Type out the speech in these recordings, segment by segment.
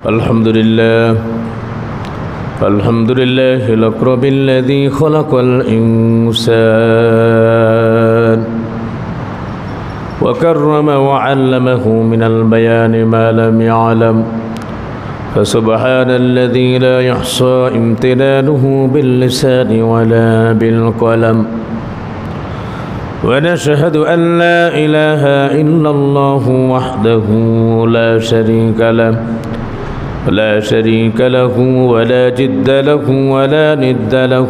الحمد لله الأكرم الذي خلق الإنسان وكرم وعلمه من البيان ما لم يعلم، فسبحان الذي لا يحصى امتنانه باللسان ولا بالقلم، ونشهد أن لا إله إلا الله وحده لا شريك له ولا جد له ولا ند له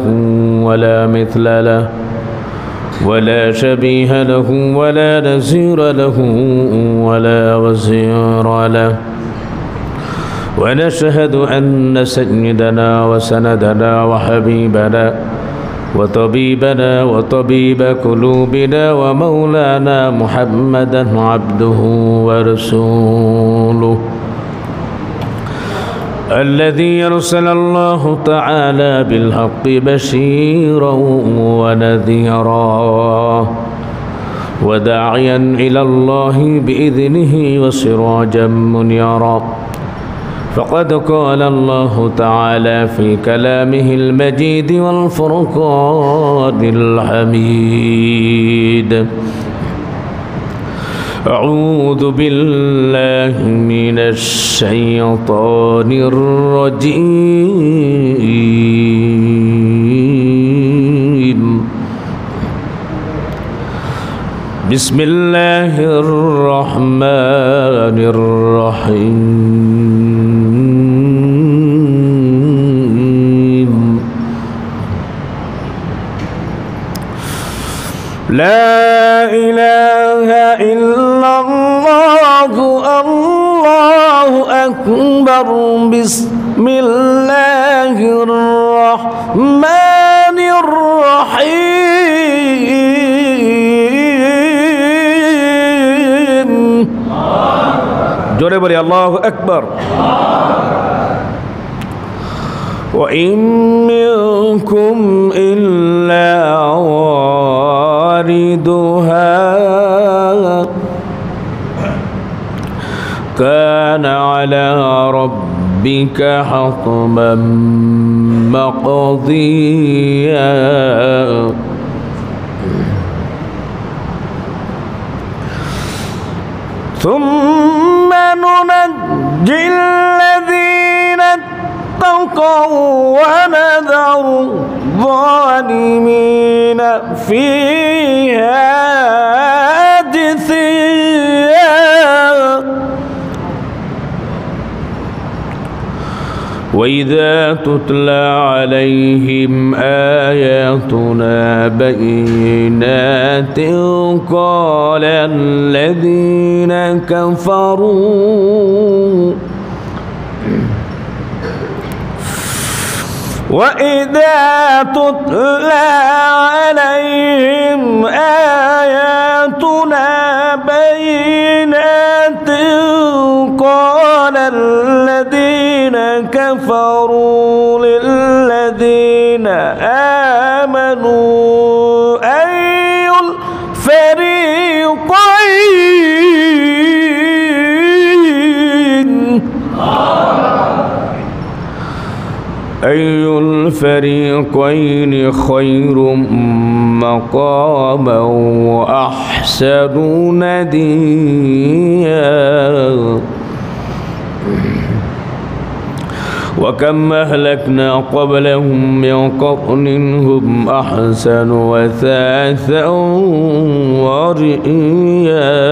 ولا مثل له ولا شبيه له ولا نزير له ولا وزير له، ونشهد أن سيدنا وسندنا وحبيبنا وطبيبنا وطبيب قلوبنا ومولانا محمدا عبده ورسوله الذي أرسل الله تعالى بالحق بشيرا ونذيرا وداعيا إلى الله بإذنه وسراجا منيرا، فقد قال الله تعالى في كلامه المجيد والفرقان الحميد: أعوذ بالله من الشيطان الرجيم. بسم الله الرحمن الرحيم. لا إله إلا الله، الله أكبر. بسم الله الرحمن الرحيم. جوري بولي الله أكبر. وإن منكم إلا واردها كان على ربك حتما مقضيا. ثم ننجي الذين اتقوا ونذر الظالمين فيها جثيا. وإذا تتلى عليهم آياتنا بينات قال الذين كفروا وإذا تتلى عليهم آياتنا بينات قال الذين كفروا للذين آمنوا أي الفريقين خير مقاما وأحسن نديا. وكم أهلكنا قبلهم من قرن هم أحسن وثاثا ورئيا.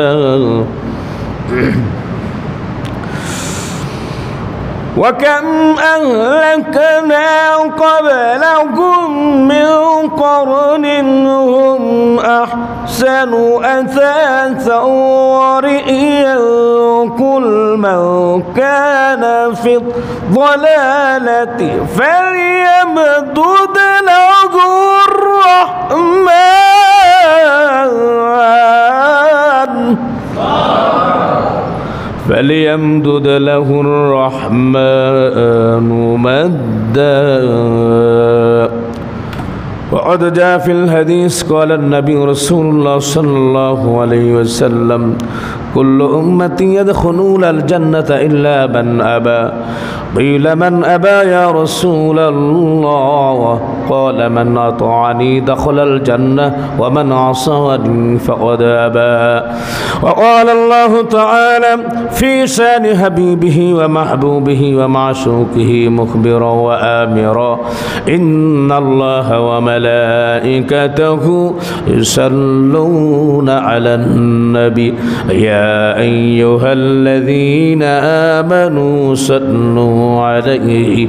وكم أهلكنا قبلهم من قرن هم أحسن أثاثا ورئيا. كل من كان في الضلالة فليمدد له الرحمن فليمدد له الرحمن مدا وقد جاء في الحديث قال النبي رسول الله صلى الله عليه وسلم كل أمتي يدخلون الجنة إلا من أبى قيل من أبى يا رسول الله قال من أطاعني دخل الجنة ومن عصاني فقد أبى وقال الله تعالى في شان حبيبه ومحبوبه ومعشوقه مخبرا وآمرا إن الله وملائكته يصلون على النبي يا أيها الذين آمنوا صلوا عليه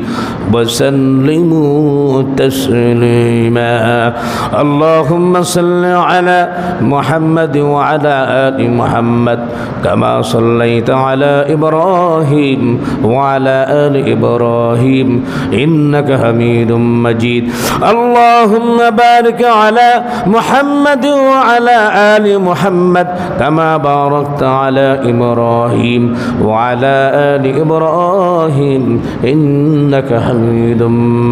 وسلموا تسليما اللهم صل على محمد وعلى آل محمد كما صليت على إبراهيم وعلى آل إبراهيم إنك حميد مجيد اللهم بارك على محمد وعلى آل محمد كما باركت على إبراهيم وعلى آل إبراهيم إنك حميد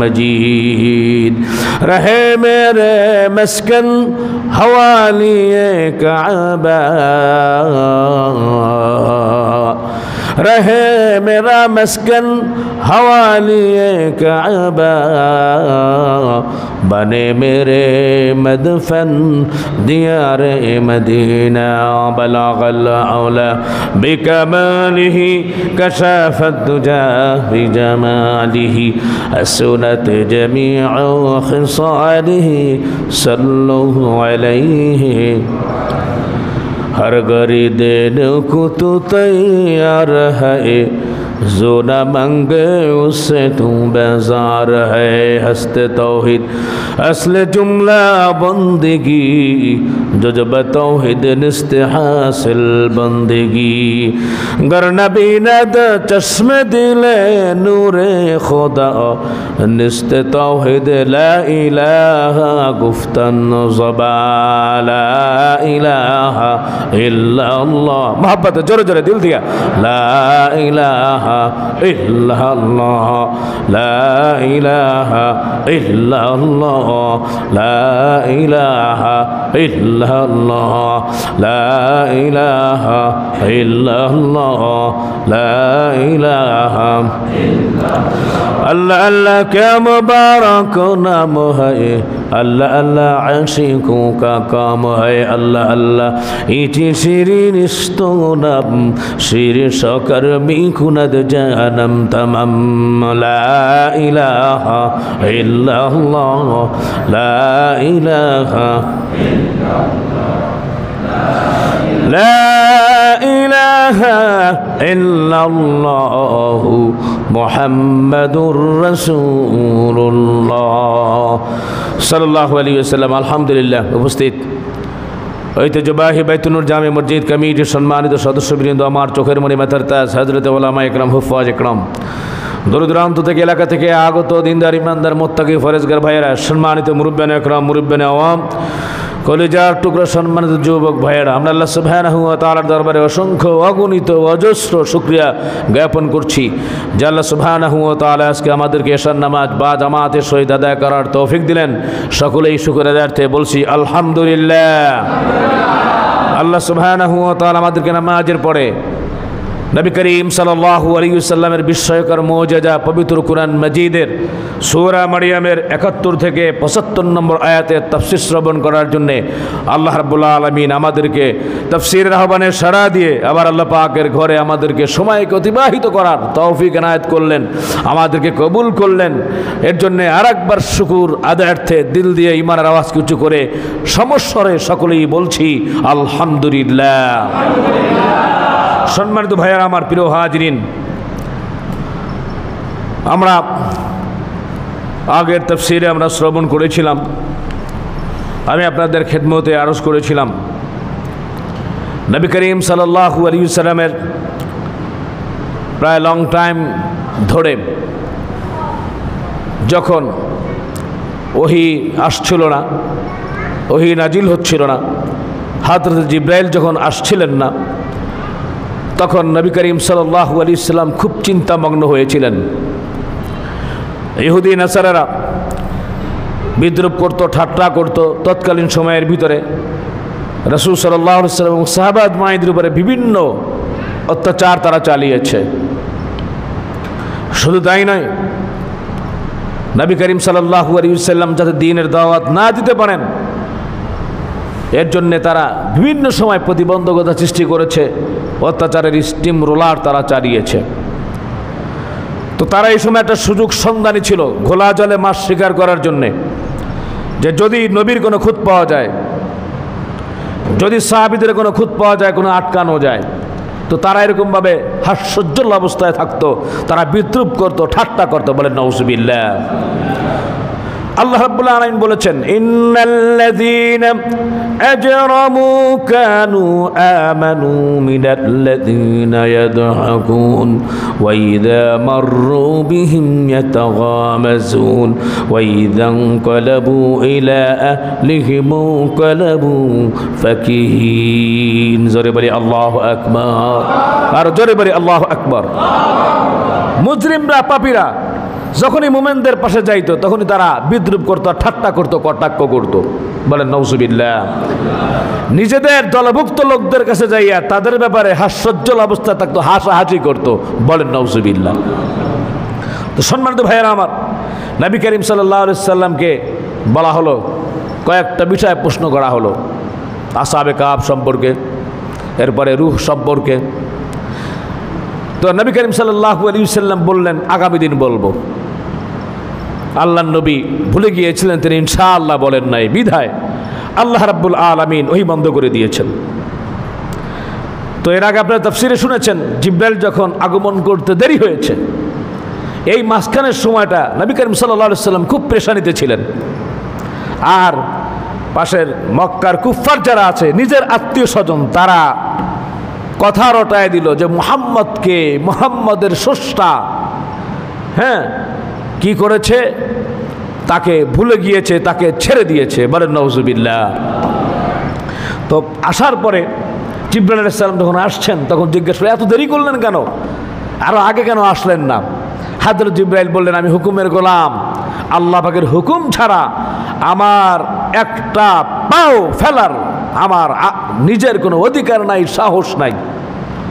مجيد رہے میرے مسکن حوالی کعبہ رہے میرا مسکن حوالی کعبہ بنے میرے مدفن دیار مدینہ بلغ العلا بکمالہ کشف الدجى بجماله حسنت جميع خصاله صلوا عليه ہر گری دین کو تو تیار ہے جو نہ منگے اس سے تو بیزار ہے ہست توحید اصل جملہ بندگی جو جب توحید نست حاصل بندگی گر نبی ند چشم دل نور خدا نست توحید لا الہ گفتن زبان لا الہ الا اللہ محبت جور جور دل دیا لا الہ الا اللہ لا الہ الا اللہ لا الہ الا اللہ لا الہ الا اللہ لا الہ اللہ اللہ کیا مبارک نام ہے اللہ اللہ عاشقوں کا کام ہے اللہ اللہ ایچی شیرین استونم شیر شکر میکند جانم تمام لا الہ الا اللہ لا الہ لا الہ الا اللہ محمد رسول اللہ صلی اللہ علیہ وسلم الحمدللہ উপস্থিত ঐতিহ্যবাহী বাইতুন্নুর জামে মসজিদ কমিটির সম্মানিত সদস্যবৃন্দ আমার চোখের মণি মাথার তাজ হযরত উলামা ইকরাম হুফাজ ইকরাম দূর দূরান্ত থেকে এলাকা থেকে আগত দিনদার ইমানদার মুত্তাকি ফরেজগার ভাইয়েরা সম্মানিত মুরব্বিয়ানে ইকরাম মুরব্বিয়ানে আওয়াম কলিজার টুকরা সম্মানিত যুবক ভাইয়েরা আমরা আল্লাহ সুবহানাহু ওয়া তাআলার দরবারে অসংখ্য অগণিত অজস্র শুকরিয়া জ্ঞাপন করছি যে আল্লাহ সুবহানাহু ওয়া তাআলা আজকে আমাদেরকে এশার নামাজ বা জামাতের সহিত আদায় করার তৌফিক দিলেন সকলেই শুকর আদায়ার্থে বলছি আলহামদুলিল্লাহ আল্লাহ সুবহানাহু ওয়া তাআলা আমাদেরকে নামাজের পরে নবী করিম সাল্লাল্লাহু আলাইহি ওয়াসাল্লামের বিস্ময়কর মুজিজা পবিত্র কুরআন মাজিদের সূরা মারইয়ামের 71 থেকে 75 নম্বর আয়াতের তাফসীর শ্রবণ করার জন্য আল্লাহ রাব্বুল আলামিন আমাদেরকে তাফসীরের আহ্বানে সাড়া দিয়ে আবার আল্লাহ পাকের ঘরে আমাদেরকে সময়কে অতিবাহিত করার তৌফিক এনায়েত করলেন আমাদেরকে কবুল করলেন এর জন্য আরেকবার শুকর আদায়ার্থে দিল দিয়ে ঈমানের আওয়াজ উঁচু করে সমস্বরে সকলেই বলছি আলহামদুলিল্লাহ সম্মানিত ভাইয়ারা আমার প্রিয় হাজিরিন আমরা আগের তাফসীরে আমরা শ্রবণ করেছিলাম আমি আপনাদের খেদমতে আরজ করেছিলাম নবী করিম সাল্লাল্লাহু আলাইহি ওয়াসাল্লামের প্রায় লং টাইম ধরে যখন ওহী আসছিল না ওহী নাজিল হচ্ছিল না হযরত জিবরাইল যখন আসছিলেন না তখন নবী করিম সাল্লাল্লাহু আলাইহি ওয়াসাল্লাম খুব চিন্তামগ্ন হয়েছিলেন ইহুদি নাসারারা বিদ্রুপ করত, ঠাট্টা করত। তৎকালীন সময়ের ভিতরে রাসূল সাল্লাল্লাহু আলাইহি ওয়াসাল্লাম এবং সাহাবা আজমাইনদের উপরে বিভিন্ন অত্যাচার তারা চালিয়েছে। শুধু তাই নয়, নবী করিম সাল্লাল্লাহু আলাইহি ওয়াসাল্লাম যাতে দ্বীনের দাওয়াত না দিতে পারেন এর জন্যে তারা বিভিন্ন সময় প্রতিবন্ধকতা সৃষ্টি করেছে, অত্যাচারের স্টিম রোলার তারা চালিয়েছে। তো তারা এই সময় একটা সুযোগ সন্ধানী ছিল ঘোলা জলে মাছ শিকার করার জন্যে, যে যদি নবীর কোনো খুঁত পাওয়া যায়, যদি সাহাবীদের কোনো খুঁত পাওয়া যায়, কোনো আটকানো যায়, তো তারা এরকমভাবে হাস্যোজ্জ্বল অবস্থায় থাকতো, তারা বিদ্রুপ করত, ঠাট্টা করতো। বলেন নাউযুবিল্লাহ। আল্লাহ রাব্বুল আলামিন বলেছেন, ইন্নাল্লাযীনা আজরামু কানু আমানু মিনাল্লাযীনা ইয়াদহাকুন ওয়া ইযা মাররু বিহিম ইয়াতাগামাজুন ওয়া ইযা ইনকালাবু ইলা আহলিহিম ইনকালাবু ফাকিহিন। জোরে বলি আল্লাহু আকবার, আর জোরে বলি আল্লাহু আকবার। মুজরিমরা, পাপীরা যখনই মুমিনদের পাশে যাইতো তখনই তারা বিদ্রুপ করতো, ঠাট্টা করতো, কটাক্ষ করতো। বলেন নাউযুবিল্লাহ। নিজেদের দলভুক্ত লোকদের কাছে যাইয়া তাদের ব্যাপারে হাস্যোজ্জ্বল অবস্থা থাকতো, হাসাহাসি করতো। বলেন নাউযুবিল্লাহ। তো সম্মানিত ভাইয়েরা আমার, নবী করিম সাল্লাল্লাহু আলাইহি সাল্লামকে বলা হলো, কয়েকটা বিষয়ে প্রশ্ন করা হলো, আসহাবে কাহফ সম্পর্কে, এরপরে রূহ সম্পর্কে। তো নবী করিম সাল্লাল্লাহু আলাইহি ওয়াসাল্লাম বললেন, আগামী দিন বলবো। আল্লাহর নবী ভুলে গিয়েছিলেন, তিনি ইনশাআল্লাহ বলেন নাই, বিধায় আল্লাহ রাব্বুল আলামিন ওহী বন্ধ করে দিয়েছেন। তো এর আগে আপনারা তাফসীরে শুনেছেন, জিবরাইল যখন আগমন করতে দেরি হয়েছে, এই মাঝখানের সময়টা নবী করিম সাল্লাল্লাহু আলাইহি ওয়াসাল্লাম খুব পেরেশানিতে ছিলেন। আর পাশের মক্কার কুফফার যারা আছে, নিজের আত্মীয় স্বজন, তারা কথা রটায় দিল যে মুহাম্মদকে, মুহাম্মদের স্রষ্টা, হ্যাঁ, কি করেছে, তাকে ভুলে গিয়েছে, তাকে ছেড়ে দিয়েছে। বলেন নাউযুবিল্লাহ। তো আসার পরে জিবরাইল আলাইহিস সালাম যখন আসছেন তখন জিজ্ঞেস করে, এত দেরি করলেন কেন, আরো আগে কেন আসলেন না? হযরত জিবরাইল বললেন, আমি হুকুমের গোলাম, আল্লাহ পাকের হুকুম ছাড়া আমার একটা পাও ফেলার আমার নিজের কোনো অধিকার নাই, সাহস নাই,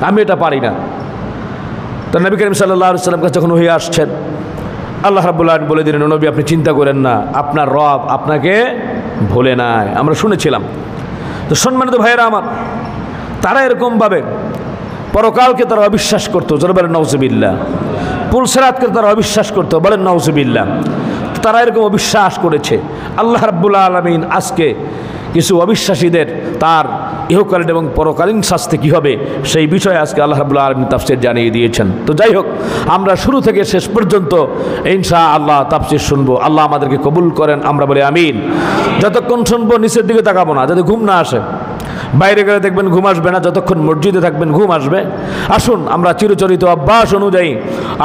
আমি এটা পারি না। তো নবী করিম সাল্লাল্লাহু আলাইহি ওয়াসাল্লাম কাছে যখন ওহী আসছেন, আল্লাহ রাব্বুল আলামিন বলে দিলেন, নবী আপনি চিন্তা করেন না, আপনার রব আপনাকে ভুলে নাই। আমরা শুনেছিলাম। তো সম্মানিত ভাইয়েরা আমার, তারা এরকমভাবে পরকালকে তারা অবিশ্বাস করতো। জোরে বলেন নাউযুবিল্লাহ। পুলসিরাতকে তারা অবিশ্বাস করতো। বলেন নাউযুবিল্লাহ। তারা এরকম অবিশ্বাস করেছে। আল্লাহ রাব্বুল আলামিন আজকে কিছু অবিশ্বাসীদের তার ইহকালীন এবং পরকালীন শাস্তি কী হবে সেই বিষয়ে আজকে আল্লাহ রাব্বুল আলামিন তাফসীর জানিয়ে দিয়েছেন। তো যাই হোক, আমরা শুরু থেকে শেষ পর্যন্ত ইনশাআল্লাহ তাফসীর শুনবো। আল্লাহ আমাদেরকে কবুল করেন, আমরা বলি আমিন। যতক্ষণ শুনবো নিচের দিকে তাকাবো না, যাতে ঘুম না আসে। বাইরে গেলে দেখবেন ঘুম আসবে না, যতক্ষণ মসজিদে থাকবেন ঘুম আসবে। আসুন আমরা চিরচরিত অভ্যাস অনুযায়ী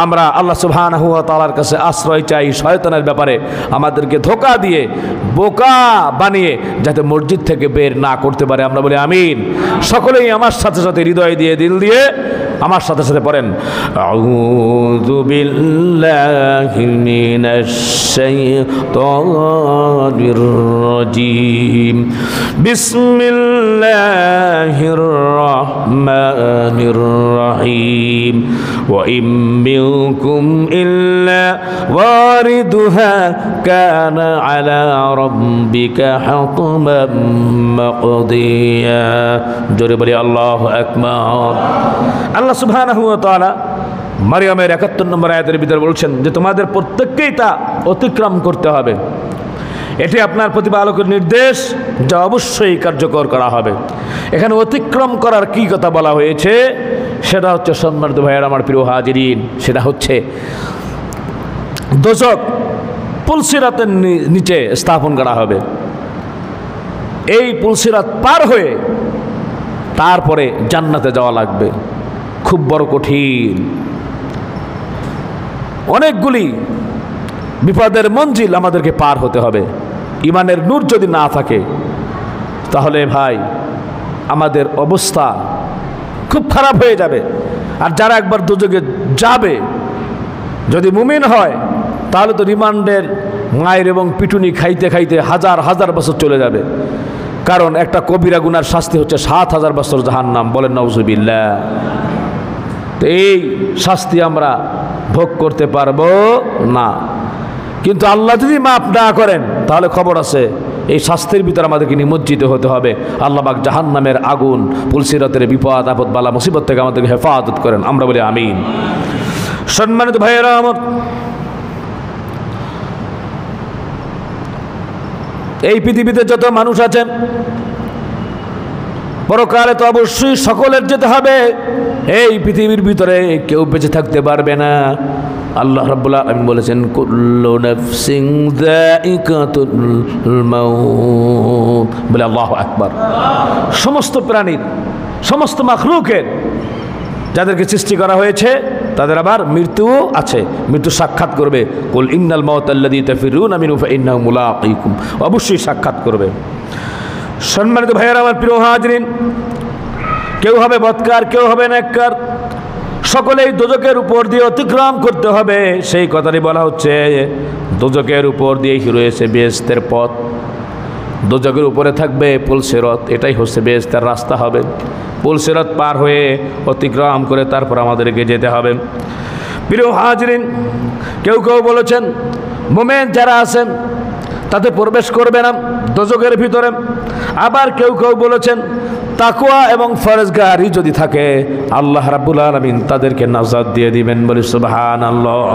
আমরা আল্লাহ সুবহানাহু ওয়া তাআলার কাছে আশ্রয় চাই শয়তানের ব্যাপারে, আমাদেরকে ধোঁকা দিয়ে বোকা বানিয়ে যাতে মসজিদ থেকে বের না করতে পারে। আমরা বলি আমিন। সকলেই আমার সাথে সাথে হৃদয় দিয়ে, দিল দিয়ে আমার সাথে সাথে পড়েন, আউযু বিল্লাহি মিনাশ শাইতানির রাজীম, বিসমিল্লাহির রহমানির রহিম, ওয়া ইম মিনকুম ইল্লা ওয়ারিদুহা কানা আলা রাব্বিকা হাতমান মাকদিয়া। জোরে বলি আল্লাহু আকবার। আল্লাহ সুবহানাহু ওয়া তাআলা মারইয়ামের ৭১ নম্বর আয়াতের ভিতরে বলছেন যে তোমাদের প্রত্যেককেই তা অতিক্রম করতে হবে। এটি আপনার প্রতিপালকের নির্দেশ, যা অবশ্যই কার্যকর করা হবে। এখানে অতিক্রম করার কি কথা বলা হয়েছে সেটা হচ্ছে, সম্মানিত ভাইয়েরা আমার প্রিয় হাজিরিন, সেটা হচ্ছে দোজখ পুলসিরাতের নিচে স্থাপন করা হবে। এই পুলসিরাত পার হয়ে তারপরে জান্নাতে যাওয়া লাগবে। খুব বড় কঠিন, অনেকগুলি বিপদের মঞ্জিল আমাদেরকে পার হতে হবে। ইমানের নূর যদি না থাকে তাহলে ভাই আমাদের অবস্থা খুব খারাপ হয়ে যাবে। আর যারা একবার দোজখে যাবে, যদি মুমিন হয় তাহলে তো রিমান্ডের মায়ের এবং পিটুনি খাইতে খাইতে হাজার হাজার বছর চলে যাবে, কারণ একটা কবিরা গুনার শাস্তি হচ্ছে 7000 বছর জাহান্নাম। বলেন নাউজুবিল্লাহ। তো এই শাস্তি আমরা ভোগ করতে পারবো না। কিন্তু আল্লাহ যদি মাফ না করেন তাহলে খবর আছে, এই শাস্তির ভিতরে আমাদেরকে নিমজ্জিত হতে হবে। আল্লাহ পাক জাহান্নামের আগুন, পুলসিরাতের বিপদ আপদ বালা মুসিবত থেকে আমাদেরকে হেফাজত করেন। আমরা বলি আমিন। সম্মানিত ভাইয়েরা আমার, এই পৃথিবীতে যত মানুষ আছেন পরকালে তো অবশ্যই সকলের যেতে হবে। এই পৃথিবীর ভিতরে কেউ বেঁচে থাকতে পারবে না। আল্লাহ রাব্বুল আলামিন বলেছেন, কুল্লু নাফসিন যায়িকাতুল মাউত। বলে আল্লাহু আকবার। সমস্ত প্রাণীর, সমস্ত মাখলুকের, যাদেরকে সৃষ্টি করা হয়েছে তাদের আবার মৃত্যুও আছে, মৃত্যু সাক্ষাৎ করবে। কুল ইন্নাল মাউতাল্লাযী তাফিরুনা মিনহু ফাইন্নাহু মুলাকীকুম। অবশ্যই সাক্ষাৎ করবে। সম্মানিত ভাইয়েরা আমার, প্রিয় হাজরিন, কেউ হবে বদকার, কেউ হবে নেককার, সকলেই দোজকের উপর দিয়ে অতিক্রম করতে হবে। সেই কথাটি বলা হচ্ছে, দোজকের উপর দিয়েই রয়েছে বেহেশতের পথ। দোজকের উপরে থাকবে পুলসিরাত, এটাই হচ্ছে বেহেশতের রাস্তা হবে। পুলসিরাত পার হয়ে অতিক্রম করে তারপর আমাদেরকে যেতে হবে। প্রিয় হাজরিন, কেউ কেউ বলেছেন মুমিন যারা আছেন তাতে প্রবেশ করবে না দোজকের ভিতরে। আবার কেউ কেউ বলেছেন তাকওয়া এবং ফরজগারি যদি থাকে আল্লাহ রাব্বুল আলামিন তাদেরকে নাজাত দিয়ে দিবেন। বলি সুবহানাল্লাহ।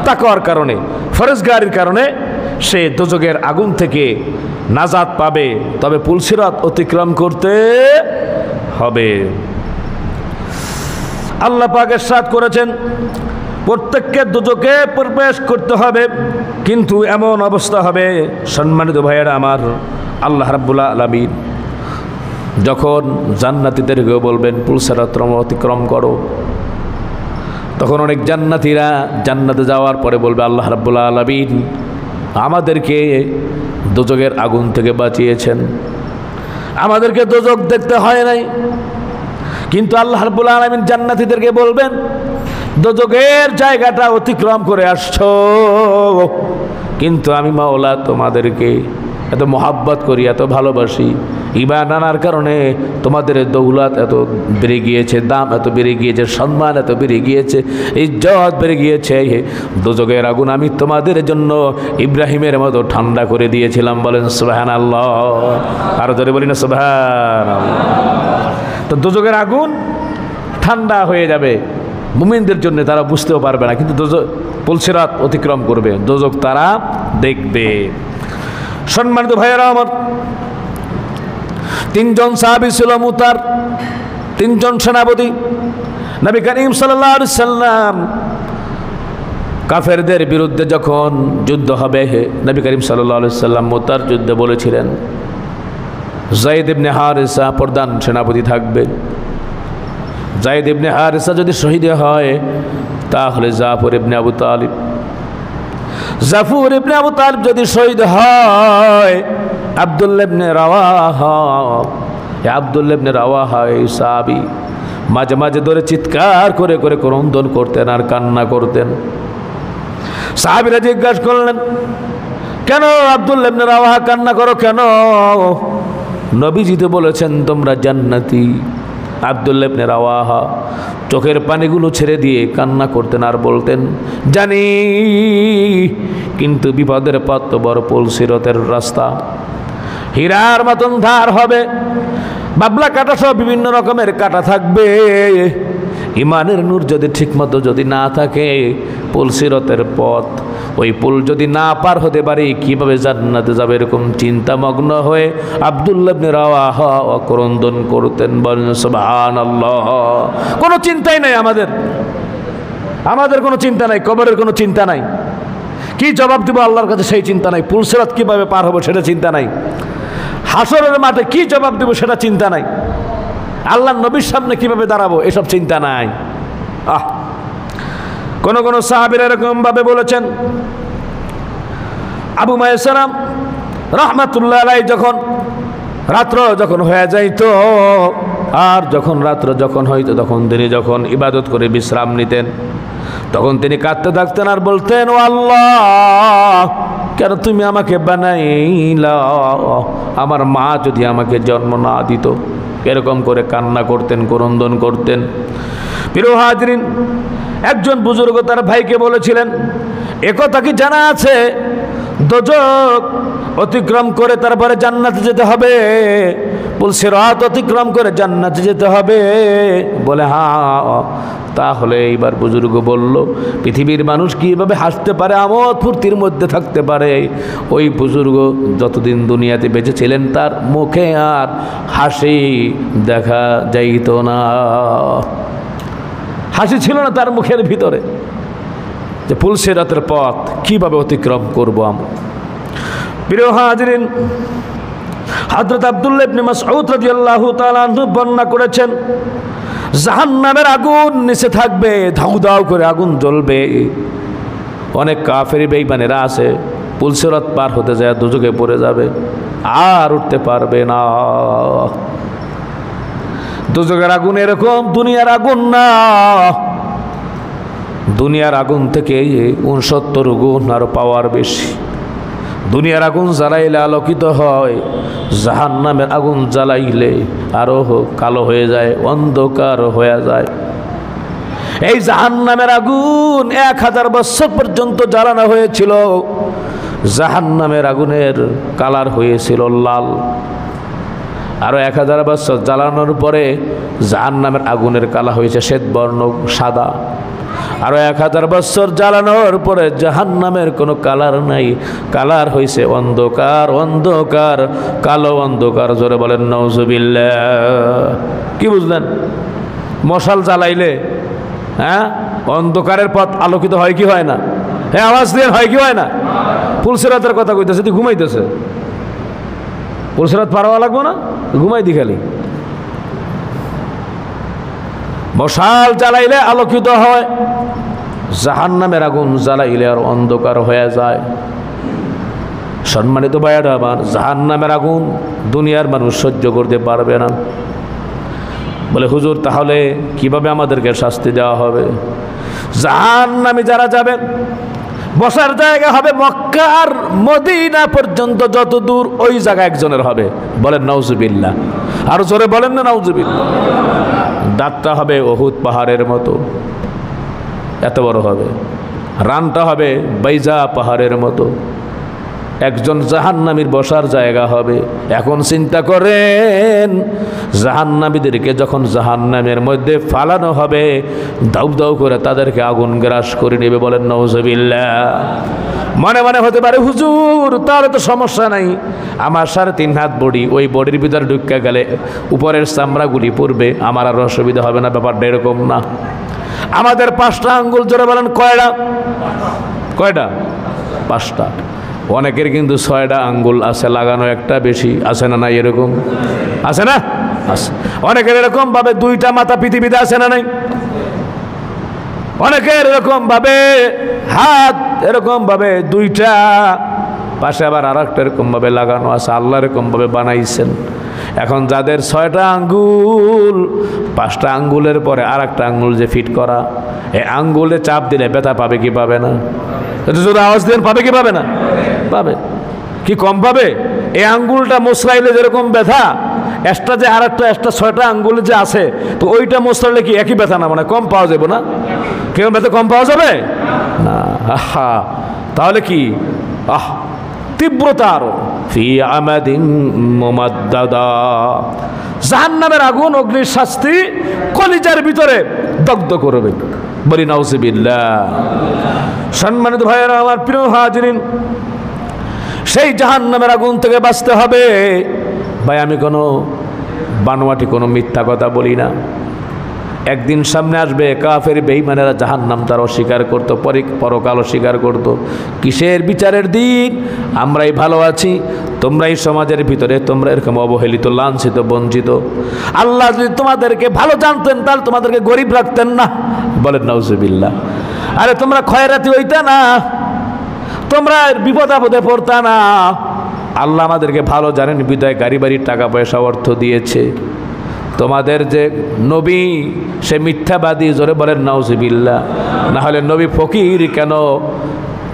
তাকওয়ার কারণে, ফরজগারির কারণে সে দোজকের আগুন থেকে নাজাত পাবে, তবে পুলসিরাত অতিক্রম করতে হবে। আল্লাহ পাক ইরশাদ করেছেন প্রত্যেককে দোজকে প্রবেশ করতে হবে, কিন্তু এমন অবস্থা হবে, সম্মানিত ভাইয়েরা আমার, আল্লাহ রাব্বুল আলামিন যখন জান্নাতীদেরকেও বলবেন পুলসিরাত অতিক্রম করো, তখন অনেক জান্নাতীরা জান্নাতে যাওয়ার পরে বলবে আল্লাহ রাব্বুল আলামিন আমাদেরকে দোজকের আগুন থেকে বাঁচিয়েছেন, আমাদেরকে দোজক দেখতে হয় নাই। কিন্তু আল্লাহ রাব্বুল আলামিন জান্নাতীদেরকে বলবেন দোজকের জায়গাটা অতিক্রম করে আসছো, কিন্তু আমি মাওলা তোমাদেরকে এত মহাব্বত করি, এত ভালোবাসি, ঈমান আনার কারণে তোমাদের দৌলত এত বেড়ে গিয়েছে, দাম এত বেড়ে গিয়েছে, সম্মান এত বেড়ে গিয়েছে, ইজ্জত বেড়ে গিয়েছে। দোজকের আগুন আমি তোমাদের জন্য ইব্রাহিমের মতো ঠান্ডা করে দিয়েছিলাম। বলেন সুবহানাল্লাহ। আরো জোরে বলি না সুবহানাল্লাহ। তো দোজকের আগুন ঠান্ডা হয়ে যাবে মুমিনদের জন্য, তারা বুঝতেও পারবে না, কিন্তু পুলসিরাত অতিক্রম করবে, দোজক তারা দেখবে। সম্মানিত ভাইয়েরা আমার, 3 জন সাহাবী ছিল মুতার, 3 জন সেনাপতি। নবী করিম সাল্লাল্লাহু আলাইহি সাল্লাম কাফেরদের বিরুদ্ধে যখন যুদ্ধ হবে, নবী করিম সাল্লাল্লাহু আলাইহি সাল্লাম মুতার যুদ্ধে বলেছিলেন যায়েদ ইবনে হারিসা প্রধান সেনাপতি থাকবে। যায়েদ ইবনে হারিসা যদি শহীদ হয় তাহলে জাফর ইবনে আবু তালিব, জাফর ইবনে আবু তালিব যদি শহীদ হয় আব্দুল্লাহ ইবনে রাওয়াহা, আব্দুল্লাহ ইবনে রাওয়াহা এই সাহাবী মাঝে মাঝে ধরে চিৎকার করে করে ক্রন্দন করতেন আর কান্না করতেন। সাহাবীরা জিজ্ঞাসা করলেন কেন আব্দুল্লাহ ইবনে রাওয়াহা কান্না করো কেন? নবীজি তো বলেছেন তোমরা জান্নাতি। আব্দুল্লাহ ইবনে রাওয়াহা চোখের পানিগুলো ছেড়ে দিয়ে কান্না করতেন আর বলতেন জানি, কিন্তু বিপদের পথ তো বড় পুলসিরাতের রাস্তা, হীরার মতন ধার হবে, বাবলা কাটা সহ বিভিন্ন রকমের কাটা থাকবে। ইমানের নূর যদি ঠিকমতো যদি না থাকে, পুলসিরাতের পথ, ওই পুল যদি না পার হতে পারি কিভাবে জান্নাতে যাবে, এরকম চিন্তামগ্ন হয়ে আব্দুল্লাহ ইবনে রাওয়াহা ক্রন্দন করতেন। বলেন সুবহানাল্লাহ। কোনো চিন্তাই নাই আমাদের কোনো চিন্তা নাই, কবরের কোনো চিন্তা নাই, কি জবাব দিব আল্লাহর কাছে সেই চিন্তা নাই, পুলসিরাত কিভাবে পার হবো সেটা চিন্তা নাই, হাসরের মাঠে কি জবাব দেব সেটা চিন্তা নাই, আল্লাহর নবীর সামনে কিভাবে দাঁড়াবো এসব চিন্তা নাই। কোন কোন সাহাবীরা এরকম ভাবে বলেছেন, আবু মায়সারা রাহমাতুল্লাহ আলাইহি যখন রাত্র যখন হয়ে যাইতো, আর যখন রাত্র যখন হইতো তখন তিনি যখন ইবাদত করে বিশ্রাম নিতেন, তখন তিনি কাঁদতে থাকতেন আর বলতেন, ও আল্লাহ, কেন তুমি আমাকে বানাইলা? আমার মা যদি আমাকে জন্ম না দিত। এরকম করে কান্না করতেন, ক্রন্দন করতেন। প্রিয় হাজরিন, একজন বুজুর্গ তার ভাইকে বলেছিলেন, একথা কি জানা আছে দোজখ অতিক্রম করে তারপরে জান্নাতে যেতে হবে? বলছে, রাত অতিক্রম করে জান্নাতে যেতে হবে। বলে, হ্যাঁ। তাহলে এইবার বুজুর্গ বলল, পৃথিবীর মানুষ কীভাবে হাসতে পারে, আমোদ ফুর্তির মধ্যে থাকতে পারে? ওই বুজুর্গ যতদিন দুনিয়াতে বেঁচে ছিলেন তার মুখে আর হাসি দেখা যাইত না। হাসি ছিল না তার মুখের ভিতরে, যে পুলসিরাতের পথ কিভাবে অতিক্রম করব আমরা। প্রিয় হাজরিন, হযরত আব্দুল্লাহ ইবনে মাসউদ রাদিয়াল্লাহু তাআলা আনহু বর্ণনা করেছেন, জাহান্নামের আগুন নিচে থাকবে, ধাউ ধাউ করে আগুন জ্বলবে। অনেক কাফের বেঈমানেরা আছে, পুলসিরাত পার হতে যায় দোজখে পড়ে যাবে, আর উঠতে পারবে না। দোজখের আগুন এরকম, দুনিয়ার আগুন না। দুনিয়ার আগুন থেকে 69 গুণ আরো পাওয়ার বেশি। দুনিয়ার আগুন জ্বালাইলে আলোকিত হয়, জাহান্নামের আগুন জ্বালাইলে আরো কালো হয়ে যায়, অন্ধকার হয়ে যায়। এই জাহান্নামের আগুন 1000 বছর পর্যন্ত জ্বালানো হয়েছিল। জাহান্নামের আগুনের কালার হয়েছিল লাল। আরো 1000 বছর জ্বালানোর পরে জাহান্নামের আগুনের কালার হয়েছে শ্বেতবর্ণ, সাদা। আরো 1000 বছর জ্বালানোর পরে জাহান্নামের কোনো কালার নাই, কালার হয়েছে অন্ধকার, অন্ধকার, কালো অন্ধকার। জোরে বলেন নাউজুবিল্লাহ। কি বুঝলেন? মশাল জ্বালাইলে হ্যাঁ অন্ধকারের পথ আলোকিত হয় কি হয় না? হ্যাঁ, আওয়াজ দিয়ে হয় কি হয় না? পুলসিরাতের কথা কইতেছে, তুই ঘুমাইতেছে। পুলসিরাত পার হওয়া লাগবো না, ঘুমাই দি খালি। মশাল জ্বালাইলে আলোকিত হয়, জাহান্নামের আগুন জ্বালাইলে আর অন্ধকার হয়ে যায়। সম্মানিত ভাইয়েরা আমার, জাহান্নামের আগুন দুনিয়ার মানুষ সহ্য করতে পারবে না। বলে, হুজুর তাহলে কিভাবে আমাদেরকে শাস্তি দেওয়া হবে? জাহান্নামে যারা যাবেন, বসার জায়গা হবে মক্কা আর মদিনা পর্যন্ত, যত দূর ওই জায়গা একজনের হবে। বলেন নাউজুবিল্লাহ। আর জোরে বলেন না নাউজুবিল্লাহ। দাঁতটা হবে উহুদ পাহাড়ের মতো, এত বড় হবে। রানটা হবে বাইজা পাহাড়ের মতো। একজন জাহান্নামীর বসার জায়গা হবে। এখন চিন্তা করেন, জাহান্নামীদেরকে যখন জাহান্নামের মধ্যে ফালানো হবে, দাউ দাউ করে তাদেরকে আগুন গ্রাস করে নেবে। বলেন নাউজুবিল্লাহ। মনে মনে হতে পারে, হুজুর তাহলে তো সমস্যা নাই, আমার 3.5 হাত বডি, ওই বডির ভিতরে ঢুকে গেলে উপরের চামড়াগুলি পড়বে, আমার আর অসুবিধা হবে না। ব্যাপারটা এরকম না। আমাদের 5টা আঙ্গুল, জোরে বলেন কয়টা? কয়টা? 5টা। অনেকের কিন্তু 6টা আঙ্গুল আছে লাগানো, একটা বেশি আছে না? নাই এরকম আছে না? আছে। অনেকের এরকম ভাবে 2টা মাথা পৃথিবীতে আছে না? নাই। অনেকের এরকম ভাবে হাত, এরকম ভাবে 2টা, পাশে আবার আর একটা এরকম ভাবে লাগানো আছে। আল্লাহ এরকম ভাবে বানাইছেন। এখন যাদের 6টা আঙ্গুল, 5টা আঙ্গুলের পরে আর একটা আঙ্গুল যে ফিট করা, এই আঙ্গুলে চাপ দিলে ব্যথা পাবে কি পাবে না? যদি আওয়াজ দেন, পাবে কি পাবে না? পাবে। কি কম পাবে? এই আঙ্গুলটা মোছরাইলে যেরকম ব্যথা, এক্সট্রা যে আর একটা এক্সট্রা 6টা আঙ্গুলে যে আছে, তো ওইটা মোছরাইলে কি একই ব্যথা না? মানে কম পাওয়া যাবে না? কেউ ব্যথা কম পাওয়া যাবে না। আহা, তাহলে কি তীব্রতা আরো। ফি আমাদিন মুমাদ্দাদা। জাহান্নামের আগুন, অগ্নির শাস্তি কলিজার ভিতরে দগ্ধ করবে। বলি নাউজুবিল্লাহ। সম্মানিত ভাইয়েরা আমার, প্রিয় হাজিরিন, সেই জাহান্নামের আগুন থেকে বাঁচতে হবে। ভাই, আমি কোনো বানোয়াটি, কোনো মিথ্যা কথা বলি না। একদিন সামনে আসবে, কাফের বেঈমানেরা জাহান্নাম তারা অস্বীকার করতো, পরকাল অস্বীকার করতো। কিসের বিচারের দিন? আমরাই ভালো আছি, তোমরাই সমাজের ভিতরে, তোমরা এরকম অবহেলিত, লাঞ্ছিত, বঞ্চিত। আল্লাহ যদি তোমাদেরকে ভালো জানতেন, তাহলে তোমাদেরকে গরিব রাখতেন না। বলেন নাউজুবিল্লাহ। আরে তোমরা খয়রাতি হইতা না, তোমরা বিপদ আপদে পড়তা না। আল্লাহ আমাদেরকে ভালো জানেন, বিদায় গাড়ি বাড়ির টাকা পয়সা অর্থ দিয়েছে। তোমাদের যে নবী সে মিথ্যাবাদী, জোরে বলেন নাউজুবিল্লাহ। না হলে নবী ফকির কেন?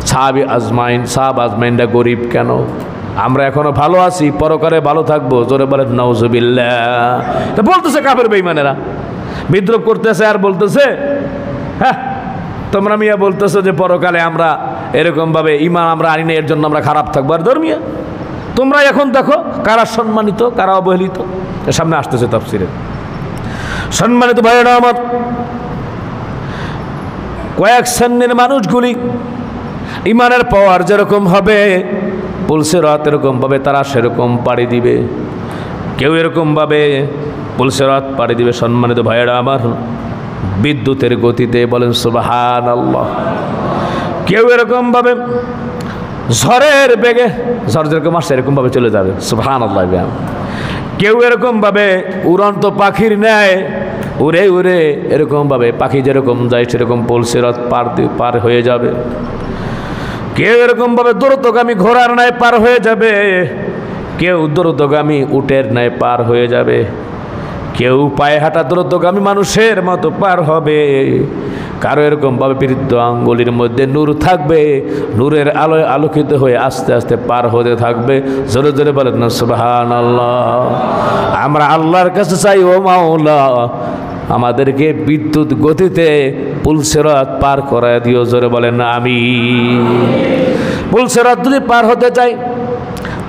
সাহাব আজমাইনরা গরিব কেন? আমরা এখনো ভালো আছি, পরকালে ভালো থাকবো, জোরে বলেন নাউজুবিল্লাহ। তো বলতেছে কাফের বেঈমানেরা, বিদ্রোহ করতেছে আর বলতেছে, হ্যাঁ তোমরা মিয়া বলতেছো যে পরকালে আমরা এরকমভাবে ঈমান আমরা আনি না, এর জন্য আমরা খারাপ থাকবো। আর ধর্মিয়া তোমরা এখন দেখো কারা সম্মানিত কারা অবহেলিত। সামনে আসতেছে তাফসিরে। সম্মানিত ভাইয়েরা আমার, কয়েক শ্রেণীর মানুষগুলি ঈমানের পাওয়ার যেরকম হবে, পুলসিরাত এরকম ভাবে তারা সেরকম পাড়ি দিবে। কেউ এরকমভাবে পুলসিরাত পাড়ি দিবে সম্মানিত ভাইয়েরা আমার বিদ্যুতের গতিতে, বলেন সুবহানাল্লাহ। কেউ এরকমভাবে ঝড়ের বেগে, ঝড় যেরকম আসছে এরকমভাবে চলে যাবে, সুবহানাল্লাহ। কেউ এরকমভাবে উড়ন্ত পাখির ন্যায় উড়ে উড়ে এরকমভাবে পাখি যেরকম যায় সেরকম পুলসিরাত পার হয়ে যাবে। কেউ এরকমভাবে দ্রুতগামী ঘোড়ার ন্যায় পার হয়ে যাবে, কেউ দ্রুতগামী উটের ন্যায় পার হয়ে যাবে, কেউ পায়ে হাঁটা দ্রুতগামী মানুষের মতো পার হবে। কারো এরকমভাবে বৃদ্ধ আঙ্গুলির মধ্যে নূর থাকবে, নূরের আলোয় আলোকিত হয়ে আস্তে আস্তে পার হতে থাকবে। জোরে জোরে বলেন না সুবহানাল্লাহ। আমরা আল্লাহর কাছে চাই, ও মাওলা আমাদেরকে বিদ্যুৎ গতিতে পুলসিরাত পার করায় দিও, জোরে বলেন না আমিন। পুলসিরাত যদি পার হতে চাই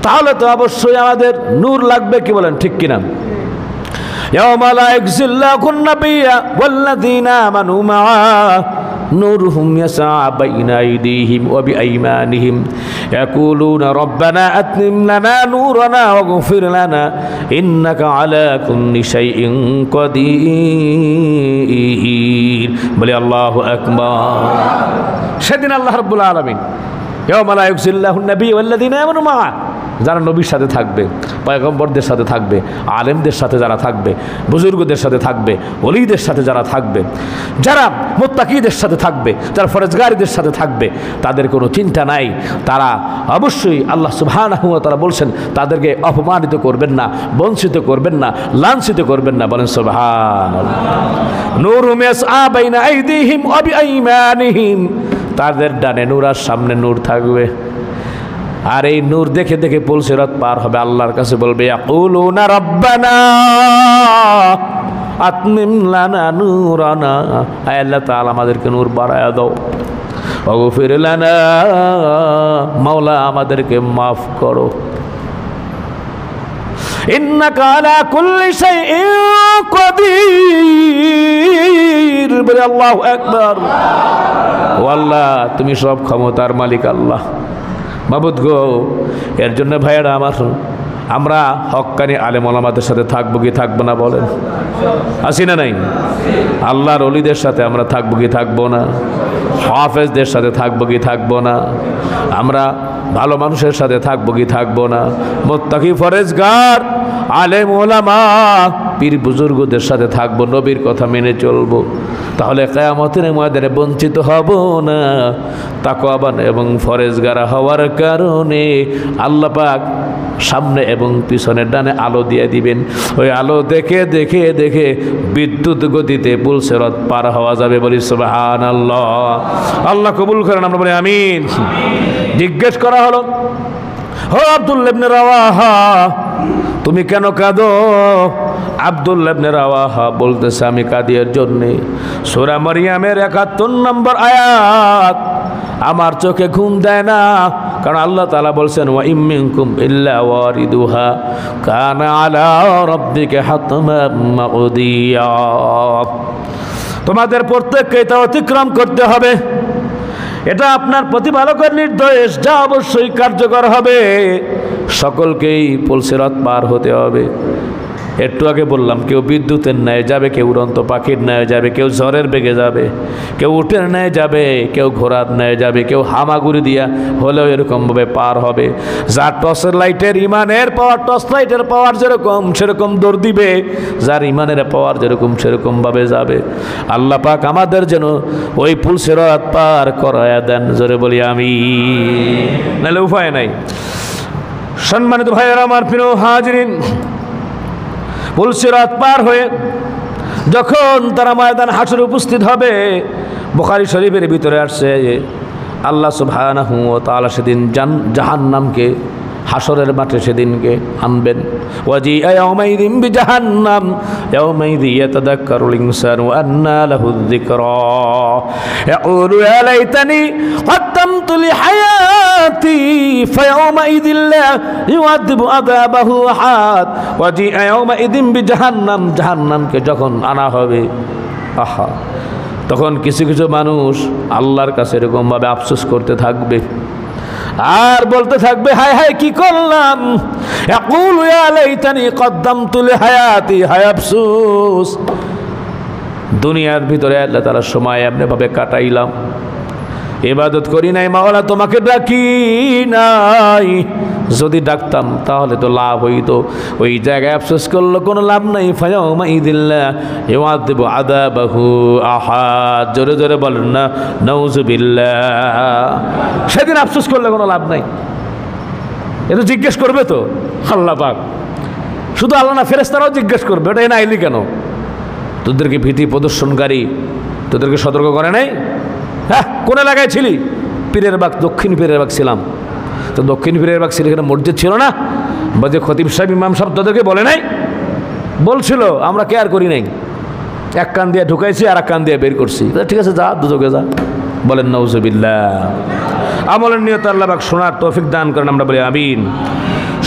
তাহলে তো অবশ্যই আমাদের নূর লাগবে, কি বলেন ঠিক কিনা? يوم لا يخزي الله النبي والذين آمنوا معه نورهم يسعى بين أيديهم وبأيمانهم يقولون ربنا أتمم لنا نورنا واغفر لنا إنك على كل شيء قدير بل الله أكبر সেদিন আল্লাহ রাব্বুল আলামিন يوم لا يخزي الله النبي والذين آمنوا معه, যারা নবীর সাথে থাকবে, পয়গম্বরদের সাথে থাকবে, আলেমদের সাথে যারা থাকবে, বুজুর্গদের সাথে থাকবে, ওলিদের সাথে যারা থাকবে, যারা মুত্তাকিদের সাথে থাকবে, যারা ফরজগারীদের সাথে থাকবে, তাদের কোনো চিন্তা নাই। তারা অবশ্যই আল্লাহ সুবহানাহু ওয়া তাআলা বলছেন তাদেরকে অপমানিত করবেন না, বঞ্চিত করবেন না, লাঞ্ছিত করবেন না, বলেন সুবহানাল্লাহ। নূরুম ইয়াসআ বাইনা আইদিহিম ওয়া বিআইমানিহিম, তাদের ডানে নূর আর সামনে নূর থাকবে। আর এই নূর দেখে দেখে পুলসিরাত পার হবে, আল্লাহর কাছে বলবে ইয়াকুলুনা রাব্বানা আতমিম লানা নূরানা, আয় আল্লাহ তাআলা আমাদেরকে নূর বাড়ায়া দাও, ওয়াগফির লানা, মাওলা আমাদেরকে মাফ করো, ইন্নাকা আলা কুল্লি শাইইন কাদির, বলে আল্লাহু আকবার। ও আল্লাহ তুমি সব ক্ষমতার মালিক আল্লাহ, মাবুদ গো। এর জন্য ভাইয়েরা আমার, আমরা হক্কানি আলেম ওলামাদের সাথে থাকবো কি থাকবো না বলেন? আসি না নাই? আল্লাহর ওলিদের সাথে আমরা থাকবো কি থাকবো না? হাফেজদের সাথে থাকবো কি থাকবো না? আমরা ভালো মানুষের সাথে থাকবো কি থাকবো না? মুত্তাকি ফরেজগার আলেম ওলামা পীর বুজুর্গদের সাথে থাকবো, নবীর কথা মেনে চলবো, তাহলে কিয়ামতের ময়দানে বঞ্চিত হব না। তাকওয়াবান এবং ফরেজগারা হওয়ার কারণে আল্লাহ পাক সামনে এবং পিছনের ডানে আলো দিয়ে দিবেন। ওই আলো দেখে দেখে দেখে বিদ্যুৎ গতিতে পুলসিরাত পার হওয়া যাবে, বলি সুবহানাল্লাহ। আল্লাহ কবুল করেন, আমরা বলি আমিন। জিজ্ঞেস করা হলো, ও আব্দুল্লাহ ইবনে রাওয়াহা তুমি কেন কাঁদো? আব্দুল্লাহ ইবনে রাওয়াহা বলতেছে আমি কাঁদি এর জন্যে, সূরা মারইয়ামের ৭১ নম্বর আয়াত আমার চোখে ঘুম দেয় না। কারণ আল্লাহ তাআলা বলছেন ওয়া ইম মিনকুম ইল্লা ওয়ারিদুহা কানা আলা রাব্বিকা হাতমান মাকদিয়া, তোমাদের প্রত্যেককে এটা অতিক্রম করতে হবে, এটা আপনার প্রতিপালকের নির্দেশ, যা অবশ্যই কার্যকর হবে। সকলকেই পুলসিরাত পার হতে হবে। একটু আগে বললাম কেউ বিদ্যুতের ন্যায় যাবে, কেউ উড়ন্ত পাখির ন্যায় যাবে, কেউ ঝড়ের বেগে যাবে, কেউ উটের ন্যায় যাবে, কেউ ঘোড়ার ন্যায় যাবে, কেউ হামাগুড়ি দিয়া হলেও এরকমভাবে পার হবে। যার টর্চের লাইটের ইমানের পাওয়ার, টর্চ লাইটের পাওয়ার যেরকম সেরকম দৌড় দিবে, যার ইমানের পাওয়ার যেরকম সেরকমভাবে যাবে। আল্লাহ পাক আমাদের যেন ওই পুলসিরাত পার করায়া দেন, জোরে বলি আমি, নাহলে উপায় নাই। সম্মানিত ভাইয়েরা আমার, প্রিয় হাজিরিন, পুল সিরাত পার হয়ে যখন তারা ময়দান হাসরে উপস্থিত হবে, বুখারী শরীফের ভিতরে আসছে আল্লাহ সুবহানাহু ওয়া তাআলা সেদিন জাহান্নামকে হাসরের মাঠে সেদিনকে আনবেন। ওয়াজিআ ইয়াউমাইযিন বিজাহান্নাম ইয়াউমাইযি ইয়াতাযাক্কারুল ইনসানু ওয়া আন্না লাহুয যিকরা ইয়াকুলু ইয়া লাইতানি قدمت لحياتي فيومئذ لا يعذب عذابه أحد وجيء يومئذ بجهنم জাহান্নামকে যখন আনা হবে, আহা, তখন কিছু কিছু মানুষ আল্লাহর কাছে এরকম ভাবে আফসোস করতে থাকবে আর বলতে থাকবে, হায় হায় কি করলাম। ইয়াকুলু ইয়া লাইতানি কদ্দামতু লিহায়াতি, হায় আফসোস, দুনিয়ার ভিতরে আল্লাহ তাআলার সময় এমনি ভাবে কাটাইলাম, ইবাদত করি নাই, মাওলা তোমাকে ডাকি নাই, যদি ডাকতাম তাহলে তো লাভ হইতো। ওই জায়গায় আফসোস করলো কোনো লাভ নাই। ফায়াউমাইযিল্লা ইউআযিবু আযাবাহু আহাদ, জোরে জোরে বলেন না নাউযুবিল্লাহ। সেদিন আফসোস করলে কোনো লাভ নাই। এটা জিজ্ঞেস করবে তো আল্লাহ পাক, শুধু আল্লাহ না, ফেরেশতারাও জিজ্ঞেস করবে, এটা এনে আইলি কেন? তোদেরকে ভীতি প্রদর্শনকারী, তোদেরকে সতর্ক করে নাই? হ্যাঁ, কোন এলাকায় ছিলি? পীরের বাগ, দক্ষিণ পীরের বাগ ছিলাম। তো দক্ষিণ পীরের বাগ ছিল, এখানে মসজিদ ছিল না? বা যে খতিব সাহেব, ইমাম সাহেব তোদেরকে বলে নাই? বলছিল, আমরা কেয়ার করি নাই, এক কান দিয়ে ঢুকাইছি আর এক কান দিয়ে বের করছি। ঠিক আছে, যা দুজকে যা। বলেন নাউযুবিল্লাহ। আমলের নিয়ত আল্লাহ পাক শোনার তৌফিক দান করেন, আমরা বলি আমিন।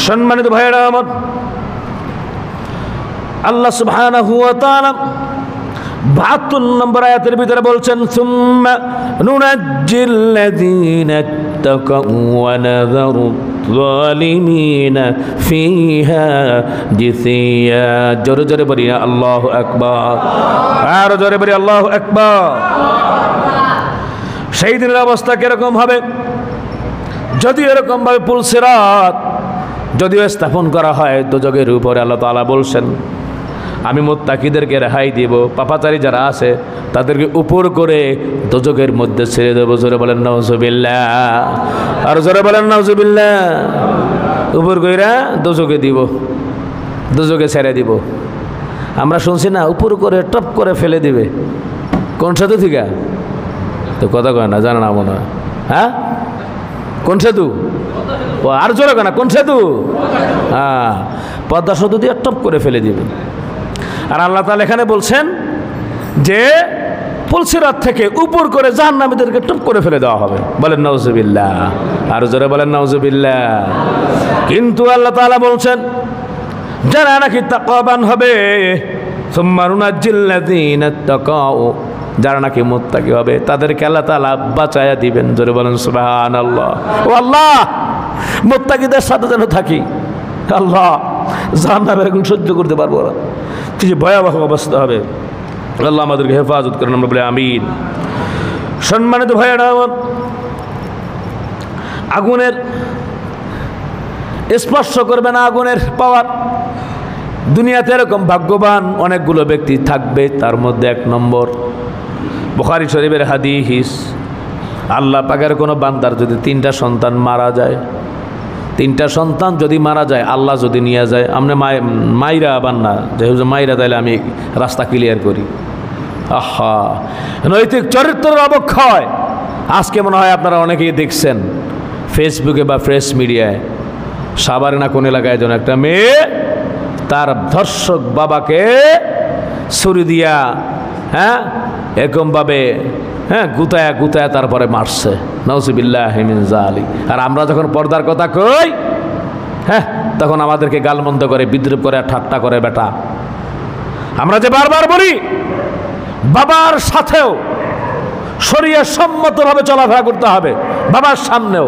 সম্মানিত ভাইয়েরা আমার, আল্লাহ সুবহানাহু ওয়া তাআলা ৭২ নম্বর আয়াতের ভিতরে বলছেন, সুম্মা নুনাজ্জিল্লাযীনা ইত্তাকাউ ওয়া নাযারু যালিমিনা ফিহা জিসিয়া। জোরে জোরে বলি আল্লাহু আকবার, আর জোরে বলি আল্লাহু আকবার। সেই দিনের অবস্থা কিরকম হবে? যদি এরকম ভাবে পুল সিরাত যদিও স্থাপন করা হয় দোজখের উপরে, আল্লাহ তাআলা বলছেন আমি মুত্তাকিদেরকে রেহাই দিব, পাপাচারী যারা আছে তাদেরকে উপর করে দোজখের মধ্যে ছেড়ে দেবো। জোরে বলেন নাউযুবিল্লাহ, আর জোরে বলেন নাউযুবিল্লাহ। উপর কইরা দোজখে দিব, দোজখে ছেড়ে দিব। আমরা শুনছি না, উপর করে টপ করে ফেলে দিবে। কোন সেতু থেকে? তো কথা কয় না, জানা না মনে হয়। হ্যাঁ, কোন সেতু? ও আর জোরে কয় না, কোন সেতু? হ্যাঁ, পদ্মা সেতু দিয়ে টপ করে ফেলে দিবে। আর আল্লাহ তাআলা এখানে বলছেন যে পুল সিরাত থেকে উপর করে জাহান্নামীদেরকে টপ করে ফেলে দেওয়া হবে। বলেন নাউযুবিল্লাহ, আর জোরে বলেন নাউযুবিল্লাহ। কিন্তু আল্লাহ তাআলা বলছেন যারা নাকি তাকওয়াবান হবে, সুম্মা নুনাজ্জিল্লাযীনা তাকাউ, যারা নাকি মুত্তাকি হবে তাদেরকে আল্লাহ তাআলা বাঁচায়া দিবেন। জোরে বলেন সুবহানাল্লাহ। ও আল্লাহ, মুত্তাকিদের সাথে যেন থাকি। আল্লাহ, জাহান্নামের আগুন সহ্য করতে পারবো না, কি যে ভয়াবহ অবস্থা হবে। আল্লাহ আমাদেরকে হেফাজত করেন, আমরা বলি আমিন। সম্মানিত ভাইয়েরা আমার, আগুনের স্পর্শ করবে না আগুনের পাওয়ার। দুনিয়াতে এরকম ভাগ্যবান অনেকগুলো ব্যক্তি থাকবে, তার মধ্যে ১ নম্বর বুখারী শরীফের হাদিস, আল্লাহ পাকের কোনো বান্দার যদি ৩টা সন্তান মারা যায়, ৩টা সন্তান যদি মারা যায়, আল্লাহ যদি নিয়ে যায়, আপনি মাইরা আবার না, যেহেতু মাইরা তাইলে আমি রাস্তা ক্লিয়ার করি। আহা, নৈতিক চরিত্রের অবক্ষয়। আজকে মনে হয় আপনারা অনেকেই দেখছেন ফেসবুকে বা প্রেস মিডিয়ায়, সাভারে না কোন এলাকায় যেন একটা মেয়ে তার ধর্ষক বাবাকে ছুরি দিয়া, হ্যাঁ, এরকমভাবে, হ্যাঁ, গুতায়া গুতায়া তারপরে মারছে। নাউযুবিল্লাহি মিন যালিক। আর আমরা যখন পর্দার কথা কই, হ্যাঁ, তখন আমাদেরকে গালমন্দ করে, বিদ্রুপ করে, ঠাট্টা করে। বেটা, আমরা যে বারবার বলি বাবার সাথেও শরীয়ত সম্মতভাবে চলাফেরা করতে হবে, বাবার সামনেও,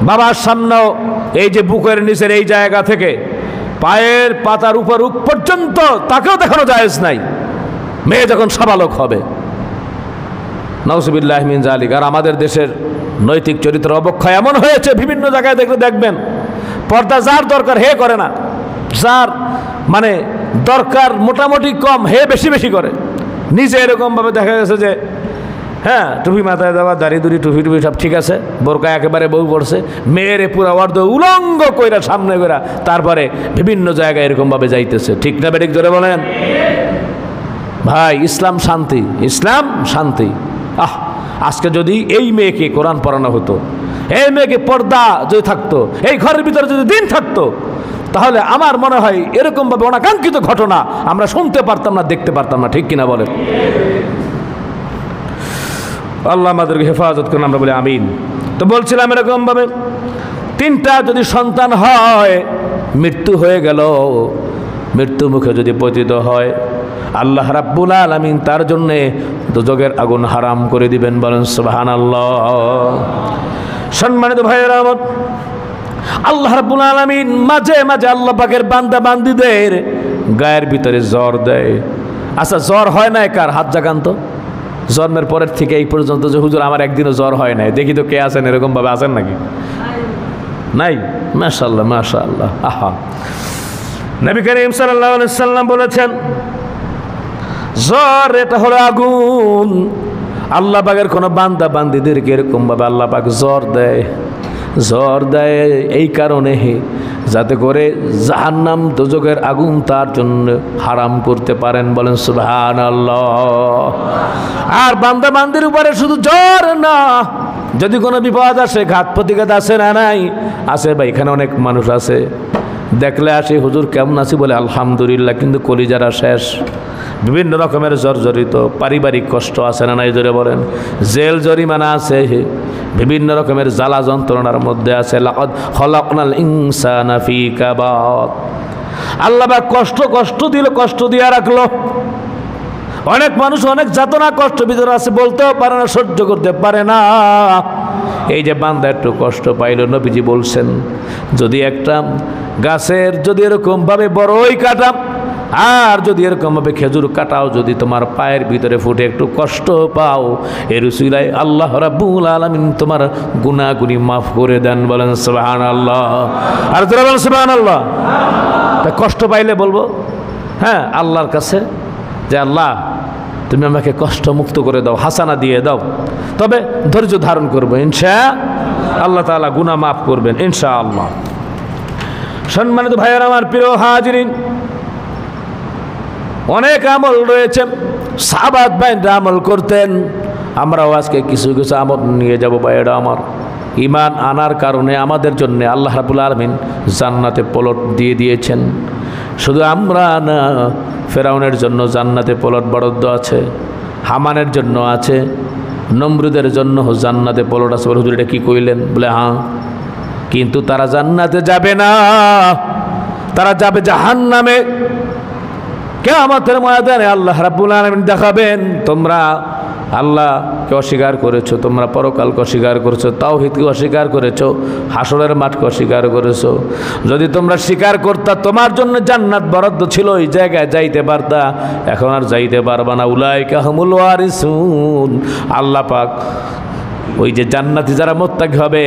বাবার সামনেও এই যে বুকের নিচের এই জায়গা থেকে পায়ের পাতার উপর পর্যন্ত তাকেও দেখানো জায়েজ নাই, মেয়ে যখন সাবালক হবে। নাউযুবিল্লাহি মিন যালিক। আর আমাদের দেশের নৈতিক চরিত্র অবক্ষয় এমন হয়েছে, বিভিন্ন জায়গায় দেখলে দেখবেন পর্দা যার দরকার হে করে না, যার মানে দরকার মোটামুটি কম হে বেশি বেশি করে। নিজে এরকমভাবে দেখা গেছে যে হ্যাঁ, টুপি মাথায় দেওয়া, দাড়ি দুড়ি টুপি টুপি সব ঠিক আছে, বোরকা একেবারে বউ পড়ছে, মেয়েরে পুরা অর্ধ উলঙ্গ কইরা সামনে কইরা তারপরে বিভিন্ন জায়গায় এরকমভাবে যাইতেছে। ঠিক না বেঠিক জোরে বলেন? ভাই, ইসলাম শান্তি, ইসলাম শান্তি। আজকে যদি এই মেয়েকে কোরআন পড়ানো হতো, এই মেয়েকে পর্দা যদি থাকতো, এই ঘরের ভিতরে যদি দিন থাকতো, তাহলে আমার মনে হয় এরকমভাবে অনাকাঙ্ক্ষিত ঘটনা আমরা শুনতে পারতাম না, দেখতে পারতাম না। ঠিক কিনা বলেন? আল্লাহ আমাদেরকে হেফাজত করুন, আমরা বলি আমিন। তো বলছিলাম এরকমভাবে 3টা যদি সন্তান হয়, মৃত্যু হয়ে গেল, মৃত্যু মুখে যদি পতিত হয়, আল্লাহ রাব্বুল আলামিন তার জন্যে দোজখের আগুন হারাম করে দিবেন। বলেন সুবহানাল্লাহ। সম্মানিত ভাইয়েরা আমার, আল্লাহ রাব্বুল আলামিন মাঝে মাঝে আল্লাহ পাকের বান্দা বান্দীদের গায়ের ভিতরে জ্বর দেয়। আচ্ছা, জ্বর হয় না কার? হাত জাগান তো। জন্মের পরের থেকে এই পর্যন্ত যে হুজুর আমার একদিনও জ্বর হয় নাই, দেখি তো কে আছেন এরকমভাবে? আছেন নাকি? নাই? মাশাআল্লাহ মাশাআল্লাহ। আহা, নবী করিম সাল্লাল্লাহু আলাইহি সাল্লাম বলেছেন, জ্বর এটা হলো আগুন। আল্লাহ পাকের কোনো বান্দা বান্দীদেরকে এরকমভাবে আল্লাহ পাক জ্বর দেয়, জ্বর দেয় এই কারণে যাতে করে জাহান্নাম দোজখের আগুন তার জন্য হারাম করতে পারেন। বলেন সুবহানাল্লাহ। আর বান্দা বান্দির উপরে শুধু জ্বর না, যদি কোনো বিপদ আসে, ঘাত প্রতিঘাত আসে না? নাই, আছে ভাই। এখানে অনেক মানুষ আছে, দেখলে আসে হুজুর কেমন আছি, বলে আলহামদুলিল্লাহ, কিন্তু কলিজারা শেষ। বিভিন্ন রকমের জর্জরিত পারিবারিক কষ্ট আছে না নাই? জোরে বলেন। জেল জরিমানা আছে, বিভিন্ন রকমের জ্বালা যন্ত্রণার মধ্যে আছে। লাকাদ খলাকনাল ইনসানা ফি কাবাদ। আল্লাহ পাক কষ্ট কষ্ট দিল, কষ্ট দিয়া রাখলো। অনেক মানুষ অনেক যাতনা কষ্ট ভিতরে আছে, বলতেও পারে না, সহ্য করতে পারে না। এই যে বান্দা একটু কষ্ট পাইল, নবীজি বলছেন, যদি একটা গাছের যদি এরকমভাবে বড়ই কাটা আর যদি এরকমভাবে খেজুর কাটাও যদি তোমার পায়ের ভিতরে ফুটে একটু কষ্ট পাও, এর উসিলায় আল্লাহ রাব্বুল আলামিন তোমার গুনাহগুনি মাফ করে দেন। বলেন সুবহানাল্লাহ। আর তোরা বলেন সুবহানাল্লাহ। তা কষ্ট পাইলে বলবো হ্যাঁ আল্লাহর কাছে যে আল্লাহ তুমি আমাকে কষ্ট মুক্ত করে দাও, হাসানা দিয়ে দাও, তবে ধৈর্য ধারণ করবো ইনশাআল্লাহ, তাআলা গুনাহ মাফ করবেন ইনশাআল্লাহ। সম্মানিত ভাইয়েরা আমার, প্রিয় হাজিরিন, অনেক আমল রয়েছে, সাহাবাত ভাইরা আমল করতেন। আমরাও আজকে কিছু কিছু আমল নিয়ে যাব ভাইয়েরা আমার। ঈমান আনার কারণে আমাদের জন্য আল্লাহ রাব্বুল আলামিন জান্নাতে প্লট দিয়ে দিয়েছেন। শুধু আমরা না, ফেরাউনের জন্য জান্নাতে প্লট বরাদ্দ আছে, হামানের জন্য আছে, নমরুদের জন্য জান্নাতে প্লট আছে। বলে হুজুর এটা কি কইলেন? বলে হ্যাঁ, কিন্তু তারা জান্নাতে যাবে না, তারা যাবে জাহান্নামে। কিয়ামতের ময়দানে আল্লাহ রাব্বুল আলামিন দেখাবেন, তোমরা আল্লাহকে অস্বীকার করেছো, তোমরা পরকালকে অস্বীকার করেছো, তাওহীদকে অস্বীকার করেছো, হাসরের মাঠকে অস্বীকার করেছো। যদি তোমরা স্বীকার করতা, তোমার জন্য জান্নাত বরাদ্দ ছিল, ওই জায়গায় যাইতে পারতা, এখন আর যাইতে পারবা না। উলাইকা হুমুল ওয়ারিসুন। আল্লাহ পাক ওই যে জান্নাতি যারা মুত্তাকি হবে,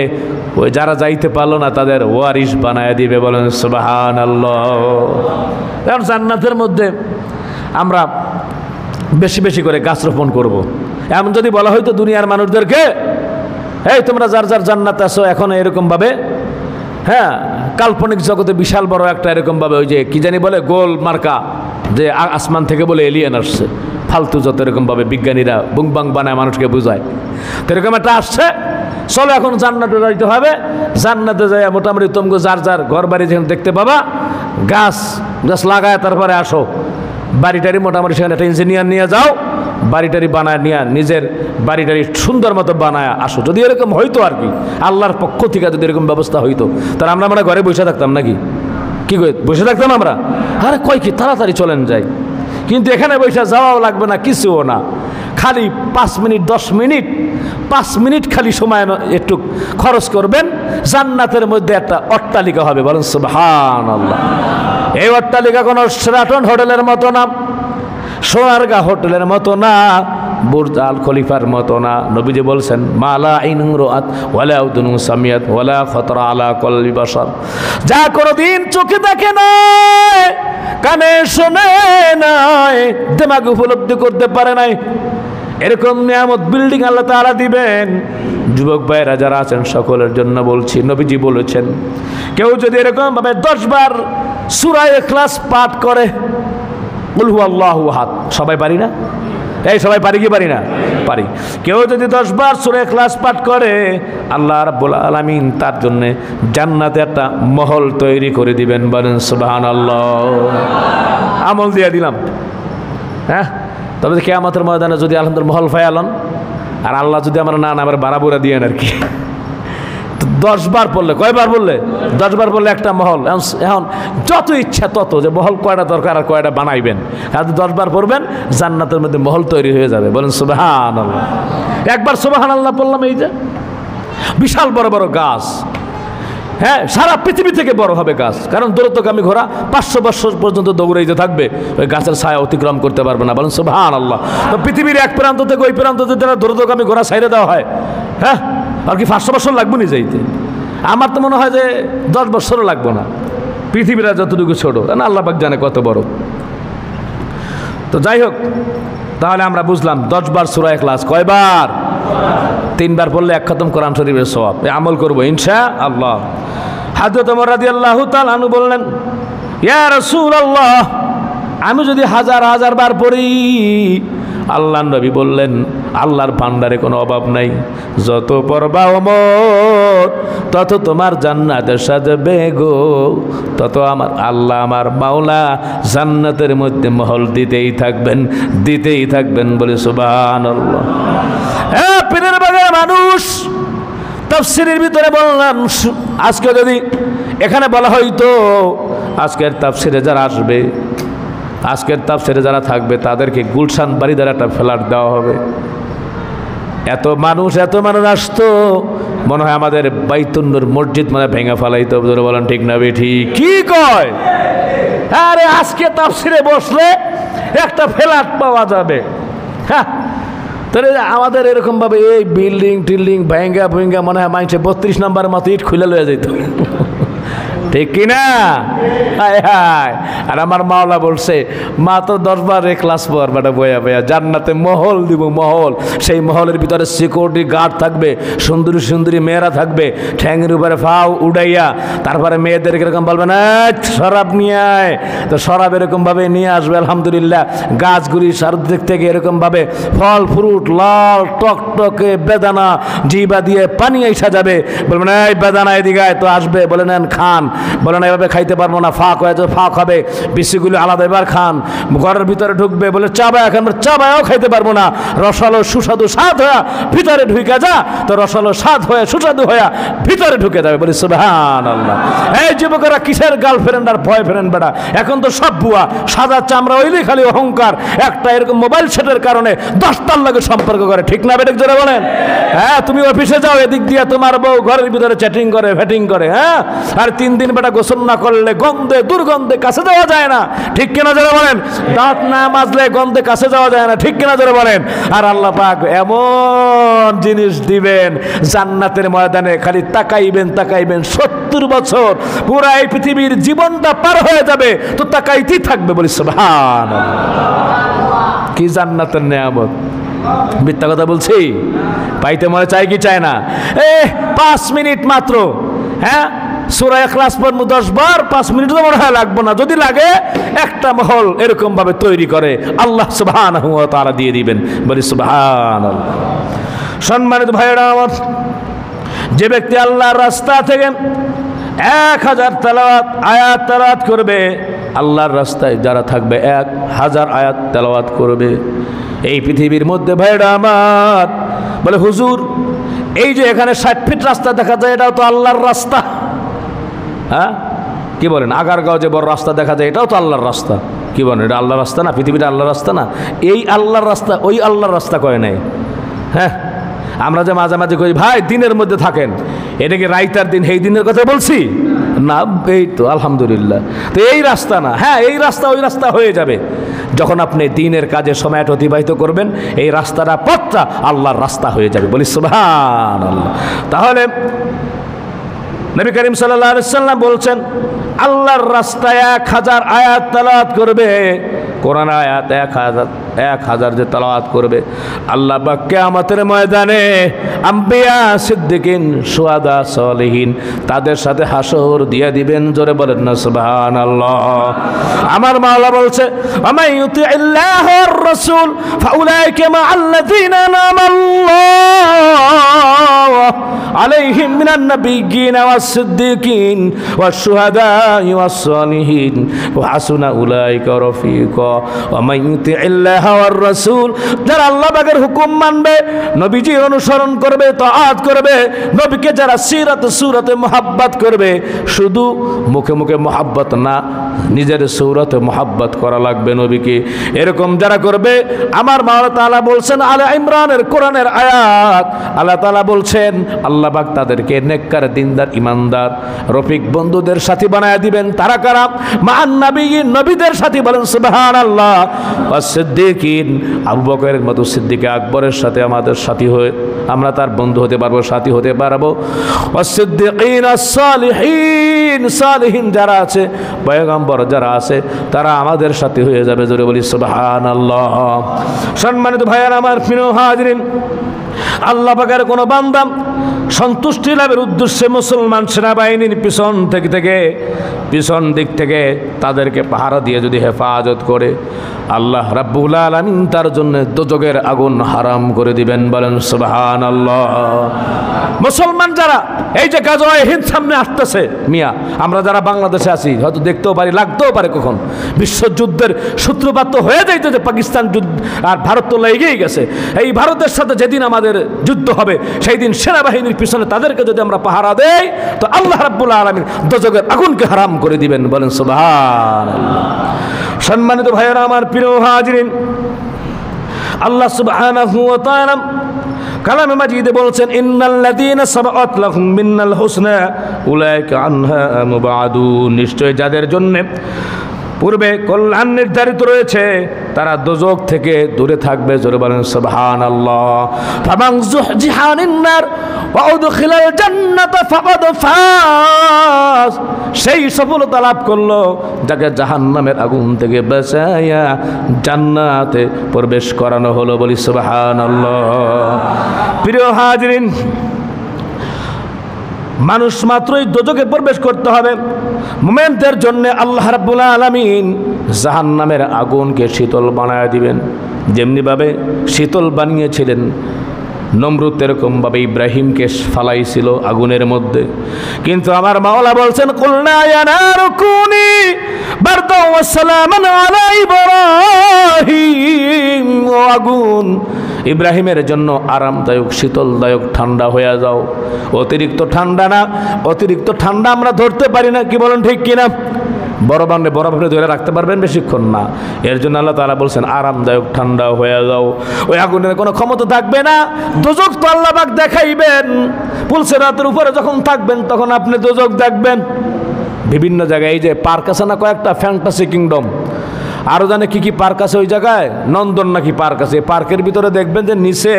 ওই যারা যাইতে পারলো না তাদের ওয়ারিস বানায় দিবে। বলেন সুবহানাল্লাহ। এখন জান্নাতের মধ্যে আমরা বেশি বেশি করে গাছ রোপণ করবো। এমন যদি বলা হয়তো দুনিয়ার মানুষদেরকে, এই তোমরা যার যার জান্নাত আছো, এখন এরকমভাবে হ্যাঁ কাল্পনিক জগতে বিশাল বড় একটা এরকমভাবে ওই যে কি জানি বলে গোল মার্কা, যে আসমান থেকে বলে এলিয়েন আসছে, ফালতু যত এরকমভাবে বিজ্ঞানীরা বুংবাং বানায় মানুষকে বুঝায়, তো এরকম একটা আসছে, চলো এখন জান্নাতে যাইতে হবে। জান্নাতে যাই মোটামুটি তোমরা যার যার ঘর বাড়ি যেখানে দেখতে পাবা, গাছ গাছ লাগায় তারপরে আসো। বাড়িটারি মোটামুটি সেখানে একটা ইঞ্জিনিয়ার নিয়ে যাও, বাড়িটারি বানায় নিয়ে নিজের বাড়িটারি সুন্দর মতো বানায় আসো। যদি এরকম হইতো আর কি, আল্লাহর পক্ষ থেকে যদি এরকম ব্যবস্থা হইতো, তাহলে আমরা মানে ঘরে বসে থাকতাম নাকি? কি বসে থাকতাম আমরা? আরে কয় কি তাড়াতাড়ি চলেন যাই। কিন্তু এখানে বসে যাওয়াও লাগবে না, কিছুও না, খালি 5 মিনিট 10 মিনিট 5 মিনিট খালি সময় একটু খরচ করবেন, জান্নাতের মধ্যে একটা অট্টালিকা হবে। বলেন সুবহানাল্লাহ। এই অট্টালিকা কোনো শেরাটন হোটেলের মতো না, সোনারগাঁ হোটেলের মতো না, বুর্জ আল খলিফার মতো না। নবীজি বলছেন, মালা আইনুন রাআত ওয়ালা উযুনুন সামিয়াত ওয়ালা খাতারা আলা কলবি বাশার, যা কোনোদিন চোখে দেখে নাই, কানে শোনে নাই, দিমাগ উপলব্ধি করতে পারে নাই, এরকম নিয়ামত বিল্ডিং আল্লাহ তাআলা দিবেন। যুবক ভাইরা যারা আছেন সকলের জন্য বলছি, নবীজি বলেছেন কেউ যদি এরকম ভাবে 10 বার সূরা ইখলাস পাঠ করে, কুল হুয়াল্লাহু আহাদ, সবাই পারি না? এই সবাই পারি কি পারি না? পারি। কেউ যদি 10 বার সূরা ইখলাস পাঠ করে, আল্লাহ রাব্বুল আলামিন তার জন্য জান্নাতে একটা মহল তৈরি করে দিবেন। বলেন সুবহানাল্লাহ। আমল দিয়ে দিলাম। হ্যাঁ, তবে কিয়ামতের ময়দানে যদি আলহামদুলিল্লাহ মহল ফায়ালন, আর আল্লাহ যদি আমরা না আমার বাড়াবুরা দিয়েন আর কি। 10 বার পড়লে, কয়বার বললে? 10 বার বললে একটা মহল। এখন যত ইচ্ছা তত, যে মহল কয়টা দরকার আর কয়টা বানাইবেন, আর 10 বার পড়বেন জান্নাতের মধ্যে মহল তৈরি হয়ে যাবে। বলেন সুবহানাল্লাহ। একবার সুবহানাল্লাহ বললাম, এই যে বিশাল বড় বড় গাছ, হ্যাঁ সারা পৃথিবী থেকে বড় হবে গাছ, কারণ দ্রুতগামী ঘোড়া 500 বছর পর্যন্ত দৌড়াইতে থাকবে, ওই গাছের ছায়া অতিক্রম করতে পারবে না। বলেন সুবহানাল্লাহ। তো পৃথিবীর এক প্রান্ত থেকে ওই প্রান্ততে যারা দ্রুতগামী ঘোড়া ছাইড়ে দেওয়া হয়, হ্যাঁ আর কি 500 বছর লাগবে না যাইতে? আমার তো মনে হয় যে 10 বছরও লাগবে না। পৃথিবীরা যতটুকু ছোট, না আল্লাহ পাক জানে কত বড়। তো যাই হোক, তাহলে আমরা বুঝলাম 10 বার সূরা ইখলাস, কয়বার? 3 বার পড়লে 1 খতম কোরআন শরীফের সওয়াব। এই আমল করব ইনশাআল্লাহ। হযরত ওমর রাদিয়াল্লাহু তাআলা আনহু বললেন, ইয়া রাসূলুল্লাহ, আমি যদি হাজার হাজার বার পড়ি, আল্লাহর নবী বললেন আল্লাহর ভান্ডারে কোনো অভাব নাই, যত পড়বা ওমর তত তোমার জান্নাতে সাজাবে গো, তত আমার আল্লাহ আমার মাওলা জান্নাতের মধ্যে মহল দিতেই থাকবেন, দিতেই থাকবেন। বলে সুবহানাল্লাহ। হ্যাঁ পীরের বাগান মানুষ, তাফসীরের ভিতরে বললাম, আজকে যদি এখানে বলা হয়তো আজকের তাফসীরে যারা আসবে, আজকের তাফসীরে যারা থাকবে, তাদেরকে গুলশান বাড়িদার একটা ফ্ল্যাট দেওয়া হবে। এত মানুষ আসতো, মনে হয় আমাদের বাইতুন নূর মসজিদ মানে ভেঙে ফেলাইতো। বলেন ঠিক না বেঠিক? কি কয়? আরে আজকে তাফসীরে বসলে একটা ফ্ল্যাট পাওয়া যাবে। হ্যাঁ, তাহলে আমাদের এরকম ভাবে এই বিল্ডিং টিল্ডিং ভেঙ্গা মনে হয় মাইনছে 32 নম্বর মতো ইট খুলে লয়ে যেত, ঠিক কিনা? হায় হায়। আর আমার মাওলা বলছে মাত্র 10 বার ইখলাস পড়, বেটা বয়া বয়া জান্নাতে মহল দিব, মহল। সেই মহলের ভিতরে সিকিউরিটি গার্ড থাকবে, সুন্দরী সুন্দরী মেয়েরা থাকবে, ঠ্যাংয়ের উপরে ফাও উড়াইয়া, তারপরে মেয়েদের এরকম বলবে না শরাব নিয়ে আয়, তো শরাব এরকম ভাবে নিয়ে আসবে। আলহামদুলিল্লাহ গাছগুলি চারদিক থেকে এরকম ভাবে ফল ফ্রুট লাল টকটকে বেদানা জিবা দিয়ে পানি আইসা যাবে। বলবেন এই বেদানা এদিকে আয়, তো আসবে, বলে নেন খান। বলে না এভাবে খাইতে পারবো না, ফাঁক হয়ে যাবে, ফাঁক হবে, বিসিগুলি আলাদা এবার খান। ঘরের ভিতরে ঢুকবে, বলে চা বায়া খান, চা বায়াও খাইতে পারবো না, রসালো সুস্বাদু স্বাদ হয়ে ভিতরে ঢুকে যা, তো রসালো স্বাদ হয়ে সুস্বাদু হয়ে ভিতরে ঢুকে যাবে। বলি সুবহানাল্লাহ। এই যুবকেরা কিসের গার্লফ্রেন্ড আর বয়ফ্রেন্ড বেটা, এখন তো সব বুয়া, সাদা চামড়া হইলে খালি অহংকার, একটা এরকম মোবাইল সেটের কারণে 10টার লাগে সম্পর্ক করে, ঠিক না বেটা? যারা বলেন হ্যাঁ, তুমি অফিসে যাও, এদিক দিয়ে তোমার বউ ঘরের ভিতরে চ্যাটিং করে ভ্যাটিং করে, হ্যাঁ, আর 3 দিন বেটা গোসল না করলে গন্ধে দুর্গন্ধে কাছে যাওয়া যায় না, ঠিক কিনা? যারা বলেন দাঁত না মাজলে গন্ধে কাছে যাওয়া যায় না, ঠিক কিনা? যারা বলেন। আর আল্লাহ পাক এমন জিনিস দিবেন জান্নাতের ময়দানে, খালি তাকাইবেন 70 বছর পুরা এই পৃথিবীর জীবনটা পার হয়ে যাবে, তো তাকাইতেই থাকবে। বলি সুবহানাল্লাহ। কি জান্নাতের নিয়ামত! মিথ্যা কথা বলছি? পাইতে মনে চাই কি চায় না? 5 মিনিট মাত্র, হ্যাঁ সূরা ইখলাস পড়ব 10 বার, 5 মিনিট তো মনে হয় লাগবে না, যদি লাগে একটা মহল এরকম ভাবে তৈরি করে আল্লাহ সুবহানাহু ওয়া তাআলা দিয়ে দিবেন। বলি সুবহানাল্লাহ। সম্মানিত ভাইরা আমার, যে ব্যক্তি আল্লাহর রাস্তা থেকে 1000 তেলাওয়াত আয়াত তেলাওয়াত করবে, আল্লাহর রাস্তায় যারা থাকবে 1000 আয়াত তেলাওয়াত করবে, এই পৃথিবীর মধ্যে ভাইরা আমার বলে হুজুর এই যে এখানে 60 ফিট রাস্তা দেখা যায়, এটাও তো আল্লাহর রাস্তা। হ্যাঁ কি বলেন? আগারগাঁও যে বড় রাস্তা দেখা যায়, এটাও তো আল্লাহর রাস্তা। কি বলেন? এটা আল্লাহর রাস্তা না? পৃথিবীটা আল্লাহর রাস্তা না? এই আল্লাহর রাস্তা ওই আল্লাহর রাস্তা কয় নাই। হ্যাঁ, আমরা যে মাঝে মাঝে কই ভাই দিনের মধ্যে থাকেন, এটা কি রাইতার দিন এই দিনের কথা বলছি না? এই তো আলহামদুলিল্লাহ। তো এই রাস্তা না, হ্যাঁ এই রাস্তা ওই রাস্তা হয়ে যাবে যখন আপনি দিনের কাজে সময়টা অতিবাহিত করবেন, এই রাস্তাটা পথটা আল্লাহর রাস্তা হয়ে যাবে। বলি সুবহানাল্লাহ। তাহলে নবী করিম সাল্লাল্লাহু আলাইহি ওয়াসাল্লাম বলছেন আল্লাহর রাস্তায় 1000 আয়াত তেলাওয়াত করবে, কোরআন আয়াত 1000 1000 যে তেলাওয়াত করবে, আল্লাহ পাক কিয়ামতের ময়দানে আম্বিয়া, সিদ্দিকিন, শুহাদা, সালেহিন তাদের সাথে হাসর দিয়ে দিবেন। জোরে বলেন না সুবহানাল্লাহ। আমার মাওলা বলছে, আমা ইউতিইল্লাহ ওয়ার রাসূল ফাউলাইকা মাআল্লাযীনা নামাল্লাহু আলাইহিম মিনান নাবিয়্যিনা ওয়াস সিদ্দিকিন ওয়াশ শুহাদা'i ওয়াস সালিহিন ওয়া হাসুনা উলাইকা রাফিকা। আমা ইউতিইল্লাহ ওয়ার রাসূল, যারা আল্লাহ পাকের হুকুম মানবে, নবীজির অনুসরণ করবে, তাআত করবে, নবীকে যারা সিরাতে সুরাতে মুহাব্বত করবে, শুধু মুখে মুখে মুহাব্বত না, নিজের সূরতে মুহাব্বত করা লাগবে নবীকে। এরকম যারা করবে, আমার মাওলা তাআলা বলছেন, আলে ইমরানের কোরআনের আয়াত, আল্লাহ তাআলা বলছেন আল্লাহ পাক তাদেরকে নেককার, দিনদার, ইমানদার, রফিক বন্ধুদের সাথী বানায় দিবেন। তারা কারা? মান নবিয়্যিন, নবীদের সাথী। বলেন সুবহানাল্লাহ। ওয়াস সিদ্দিকিন, আবু বকরের মতো সিদ্দিক আকবরের সাথে আমাদের সাথী হয়ে আমরা তার বন্ধু হতে পারবো, সাথী হতে পারবো। ওয়াস সিদ্দিকিন আস-সালিহিন, সালিহিন যারা আছে, পয়গম্বর যারা আছে, তারা আমাদের সাথী হয়ে যাবে। জোরে বলি সুবহানাল্লাহ। সম্মানিত ভাইয়েরা আমার, প্রিয় হাজিরিন, আল্লাহ পাকের কোন বান্দা সন্তুষ্টি লাভের উদ্দেশ্যে মুসলমান সেনাবাহিনীর পিছন দিক থেকে তাদেরকে পাহারা দিয়ে যদি হেফাজত করে, আল্লাহ রাব্বুল আলামিন তার জন্য দোজখের আগুন হারাম করে দিবেন। বলেন সুবহানাল্লাহ। মুসলমান যারা এই যে গাজওয়ে হিন্দ সামনে আসতেছে, মিয়া আমরা যারা বাংলাদেশে আছি হয়তো দেখতেও পারি, লাগতেও পারে কখন বিশ্বযুদ্ধের সূত্রপাত হয়ে যাইতেছে, পাকিস্তান যুদ্ধ আর ভারত তো লেগেই গেছে। এই ভারতের সাথে যেদিন আমাদের যুদ্ধ হবে, সেই দিন সেনাবাহিনীর পিছনে তাদেরকে যদি আমরা পাহারা দেই, তো আল্লাহ রাব্বুল আলামিন দোজখের আগুনকে হারাম করে দিবেন। বলেন সুবহানাল্লাহ। সম্মানিত ভাইয়েরা আমার, প্রিয় হাজিরিন, আল্লাহ সুবহানাহু ওয়া তাআলা কালামে মাজিদে বলছেন, ইন্নাল্লাযীনা সাবাআত লাহুম মিনাল হুসনা উলাইকা আনহা মুবাদুন, নিশ্চয় যাদের জন্য পূর্বে কল্যাণ নির্ধারিত রয়েছে, তারা দোজখ থেকে দূরে থাকবে। জোরে বলেন সুবহানাল্লাহ। ফামান যুহজিহা আনিন নার ওয়া উদখিলাল জান্নাতা ফাকাদ ফাজ, সেই সফলতা লাভ করলো যাকে জাহান্নামের আগুন থেকে বাঁচায়া জান্নাতে প্রবেশ করানো হলো। বলি সুবহানাল্লাহ। প্রিয় হাজিরিন, মানুষ মাত্রই দোজখে প্রবেশ করতে হবে। মুমিনদের জন্য আল্লাহ রাব্বুল আলামিন জাহান্নামের আগুনকে শীতল বানায় দিবেন। যেমনিভাবে শীতল বানিয়েছিলেন নমরুদ, এরকমভাবে ইব্রাহিমকে ফালাইছিল আগুনের মধ্যে। কিন্তু আমার মাওলা বলছেন, কুলনা ইয়া নারু কুনি বারদান ওয়া সালামান আলা ইব্রাহিম, ও আগুন ইব্রাহিমের জন্য আরামদায়ক, শীতলদায়ক, ঠান্ডা হয়ে যাও। অতিরিক্ত ঠান্ডা না, অতিরিক্ত ঠান্ডা আমরা ধরতে পারি না, কি বলেন ঠিক কিনা? বরফ আপনি ধরে রাখতে পারবেন বেশিক্ষণ না। এর জন্য আল্লাহ তাআলা বলছেন আরামদায়ক, ঠান্ডা হয়ে যাও। ওই আগুনের কোনো ক্ষমতা থাকবে না। দোজখ তো আল্লাহ পাক দেখাইবেন। পুলসিরাতের উপরে যখন থাকবেন তখন আপনি দোজখ দেখবেন। বিভিন্ন জায়গায় এই যে পার্ক আছে না কয়েকটা, ফ্যান্টাসি কিংডম, আরও জানে কি কি পার্ক আছে ওই জায়গায়, নন্দন নাকি পার্ক আছে। পার্কের ভিতরে দেখবেন যে নিচে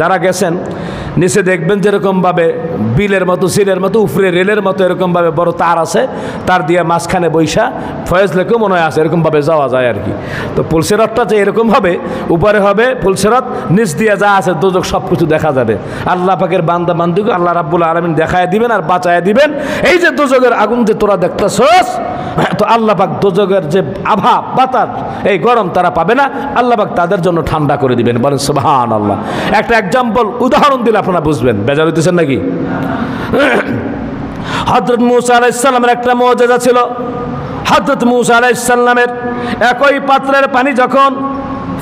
যারা গেছেন, নিচে দেখবেন যেরকমভাবে বিলের মতো, সিলের মতো, উপরে রেলের মতো এরকমভাবে বড় তার আছে, তার দিয়ে মাঝখানে বৈশা ফয়েজ লেকেও মনে হয় আছে, এরকমভাবে যাওয়া যায় আর কি। তো পুলসিরাতটা যে এরকম হবে, উপরে হবে পুলসিরাত, নিচ দিয়ে যা আছে দোজখ সব কিছু দেখা যাবে। আল্লাহ পাকের বান্দা বান্দিকে আল্লাহ রাব্বুল আলামিন দেখায় দিবেন আর বাঁচায় দিবেন। এই যে দোজখের আগুন যে তোরা দেখতেছস, তো আল্লাহ পাক দোজখের যে আভা, বাতাস, এই গরম তারা পাবে না, আল্লাহ পাক তাদের জন্য ঠান্ডা করে দিবেন। বলেন সুবহানাল্লাহ। একটা এক্সাম্পল, উদাহরণ দিলে আপনারা বুঝবেন। বেজার হইতেছেন নাকি? হযরত মূসা আলাইহিস সালামের একটা মুজিজা ছিল। হযরত মূসা আলাইহিস সালামের একই পাত্রের পানি যখন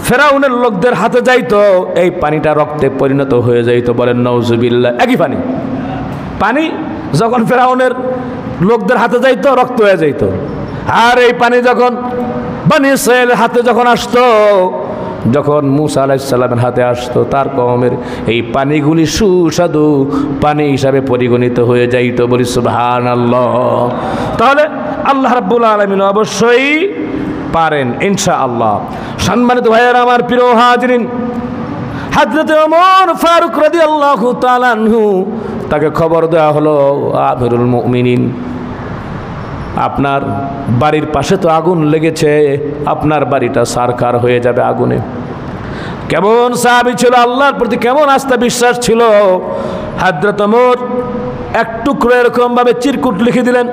ফেরাউনের লোকদের হাতে যাইতো, এই পানিটা রক্তে পরিণত হয়ে যাইতো। বলেন নাউজুবিল্লাহ। একই পানি যখন ফেরাউনের লোকদের হাতে যাইতো, রক্ত হয়ে যাইতো। আর এই পানি যখন বনী ইসরাঈলের হাতে যখন আসতো, যখন মূসা আলাইহিস সালামের হাতে আসতো, তার কওমের এই পানিগুলি সুস্বাদু পানি হিসাবে পরিগণিত হয়ে যাইতো। বলি সুবহানাল্লাহ। তাহলে আল্লাহ রাব্বুল আলামিন অবশ্যই পারেন ইনশাআল্লাহ। সম্মানিত ভাইয়েরা আমার, প্রিয় হাজিরিন, হযরত ওমর ফারুক রাদিয়াল্লাহু তাআলা আনহু, তাকে খবর দেওয়া হলো আমিরুল মুমিনিন আপনার বাড়ির পাশে তো আগুন লেগেছে, আপনার বাড়িটা সারখার হয়ে যাবে আগুনে। কেমন সাহাবী ছিল, আল্লাহর প্রতি কেমন আস্থা বিশ্বাস ছিল। হযরত ওমর এক টুকরো এরকম ভাবে চিরকুট লিখে দিলেন,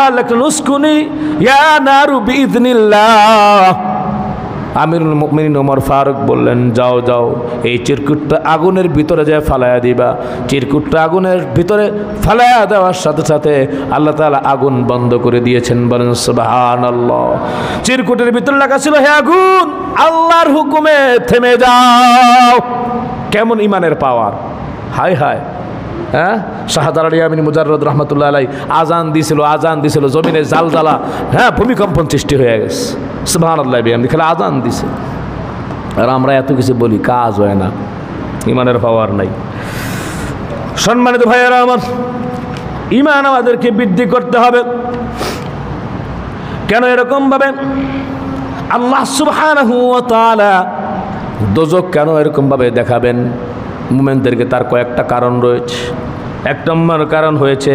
আলাকুন উসকুনি ইয়া নারু বিইذনিল্লাহ। আমিরুল মুমিনিন ওমর ফারুক বললেন, যাও যাও, এই চিরকুটটা আগুনের ভিতরে যায় ফালায়া দিবা। চিরকুটটা আগুনের ভিতরে ফালায়া দেওয়ার সাথে সাথে আল্লাহ তাআলা আগুন বন্ধ করে দিয়েছেন। বলেন সুবহানাল্লাহ। চিরকুটের ভিতরে লেখা ছিল, হে আগুন, আল্লাহর হুকুমে থেমে যাও। কেমন ইমানের পাওয়ার! হায় হায়। হ্যাঁ, শাহজালাল আলী আমিন মুজাররদ রহমতুল্লাহ আলাই আজান দিছিল, জমিনে জালজালা, হ্যাঁ, ভূমিকম্পন সৃষ্টি হয়ে গেছে। সুবহানাল্লাহ, বিহামদি, খালি আজান দিছে। আর আমরা এত কিছু বলি, কাজ হয় না, ইমানের পাওয়ার নাই। সম্মানিত ভাইয়েরা আমার, ইমান আমাদেরকে বৃদ্ধি করতে হবে। কেন এরকম ভাবে আল্লাহ সুবহানাহু ওয়া তাআলা দোজখ কেন এরকম ভাবে দেখাবেন মুমিনদেরকে? তার কয়েকটা কারণ রয়েছে। এক নম্বর কারণ হয়েছে,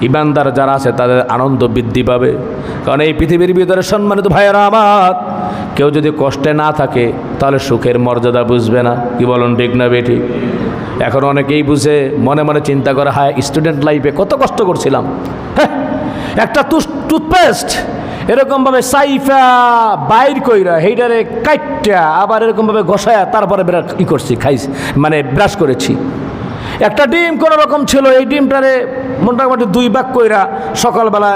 ইমানদার যারা আছে তাদের আনন্দ বৃদ্ধি পাবে। কারণ এই পৃথিবীর ভিতরে সম্মানিত ভাইয়েরা আমার, কেউ যদি কষ্টে না থাকে তাহলে সুখের মর্যাদা বুঝবে না। কি বলুন, ঠিক না বেঠিক? এখন অনেকেই বুঝে, মনে মনে চিন্তা করে, হায় স্টুডেন্ট লাইফে কত কষ্ট করছিলাম। হ্যাঁ, একটা টুথপেস্ট এরকমভাবে সাইফা বাইর কইরা হেইটারে কাইটা আবার এরকমভাবে ঘষায়া তারপরে খাইছি, মানে ব্রাশ করেছি। একটা ডিম কোনো রকম ছিল, এই ডিমটারে মোটামুটি 2 ভাগ কইরা সকালবেলা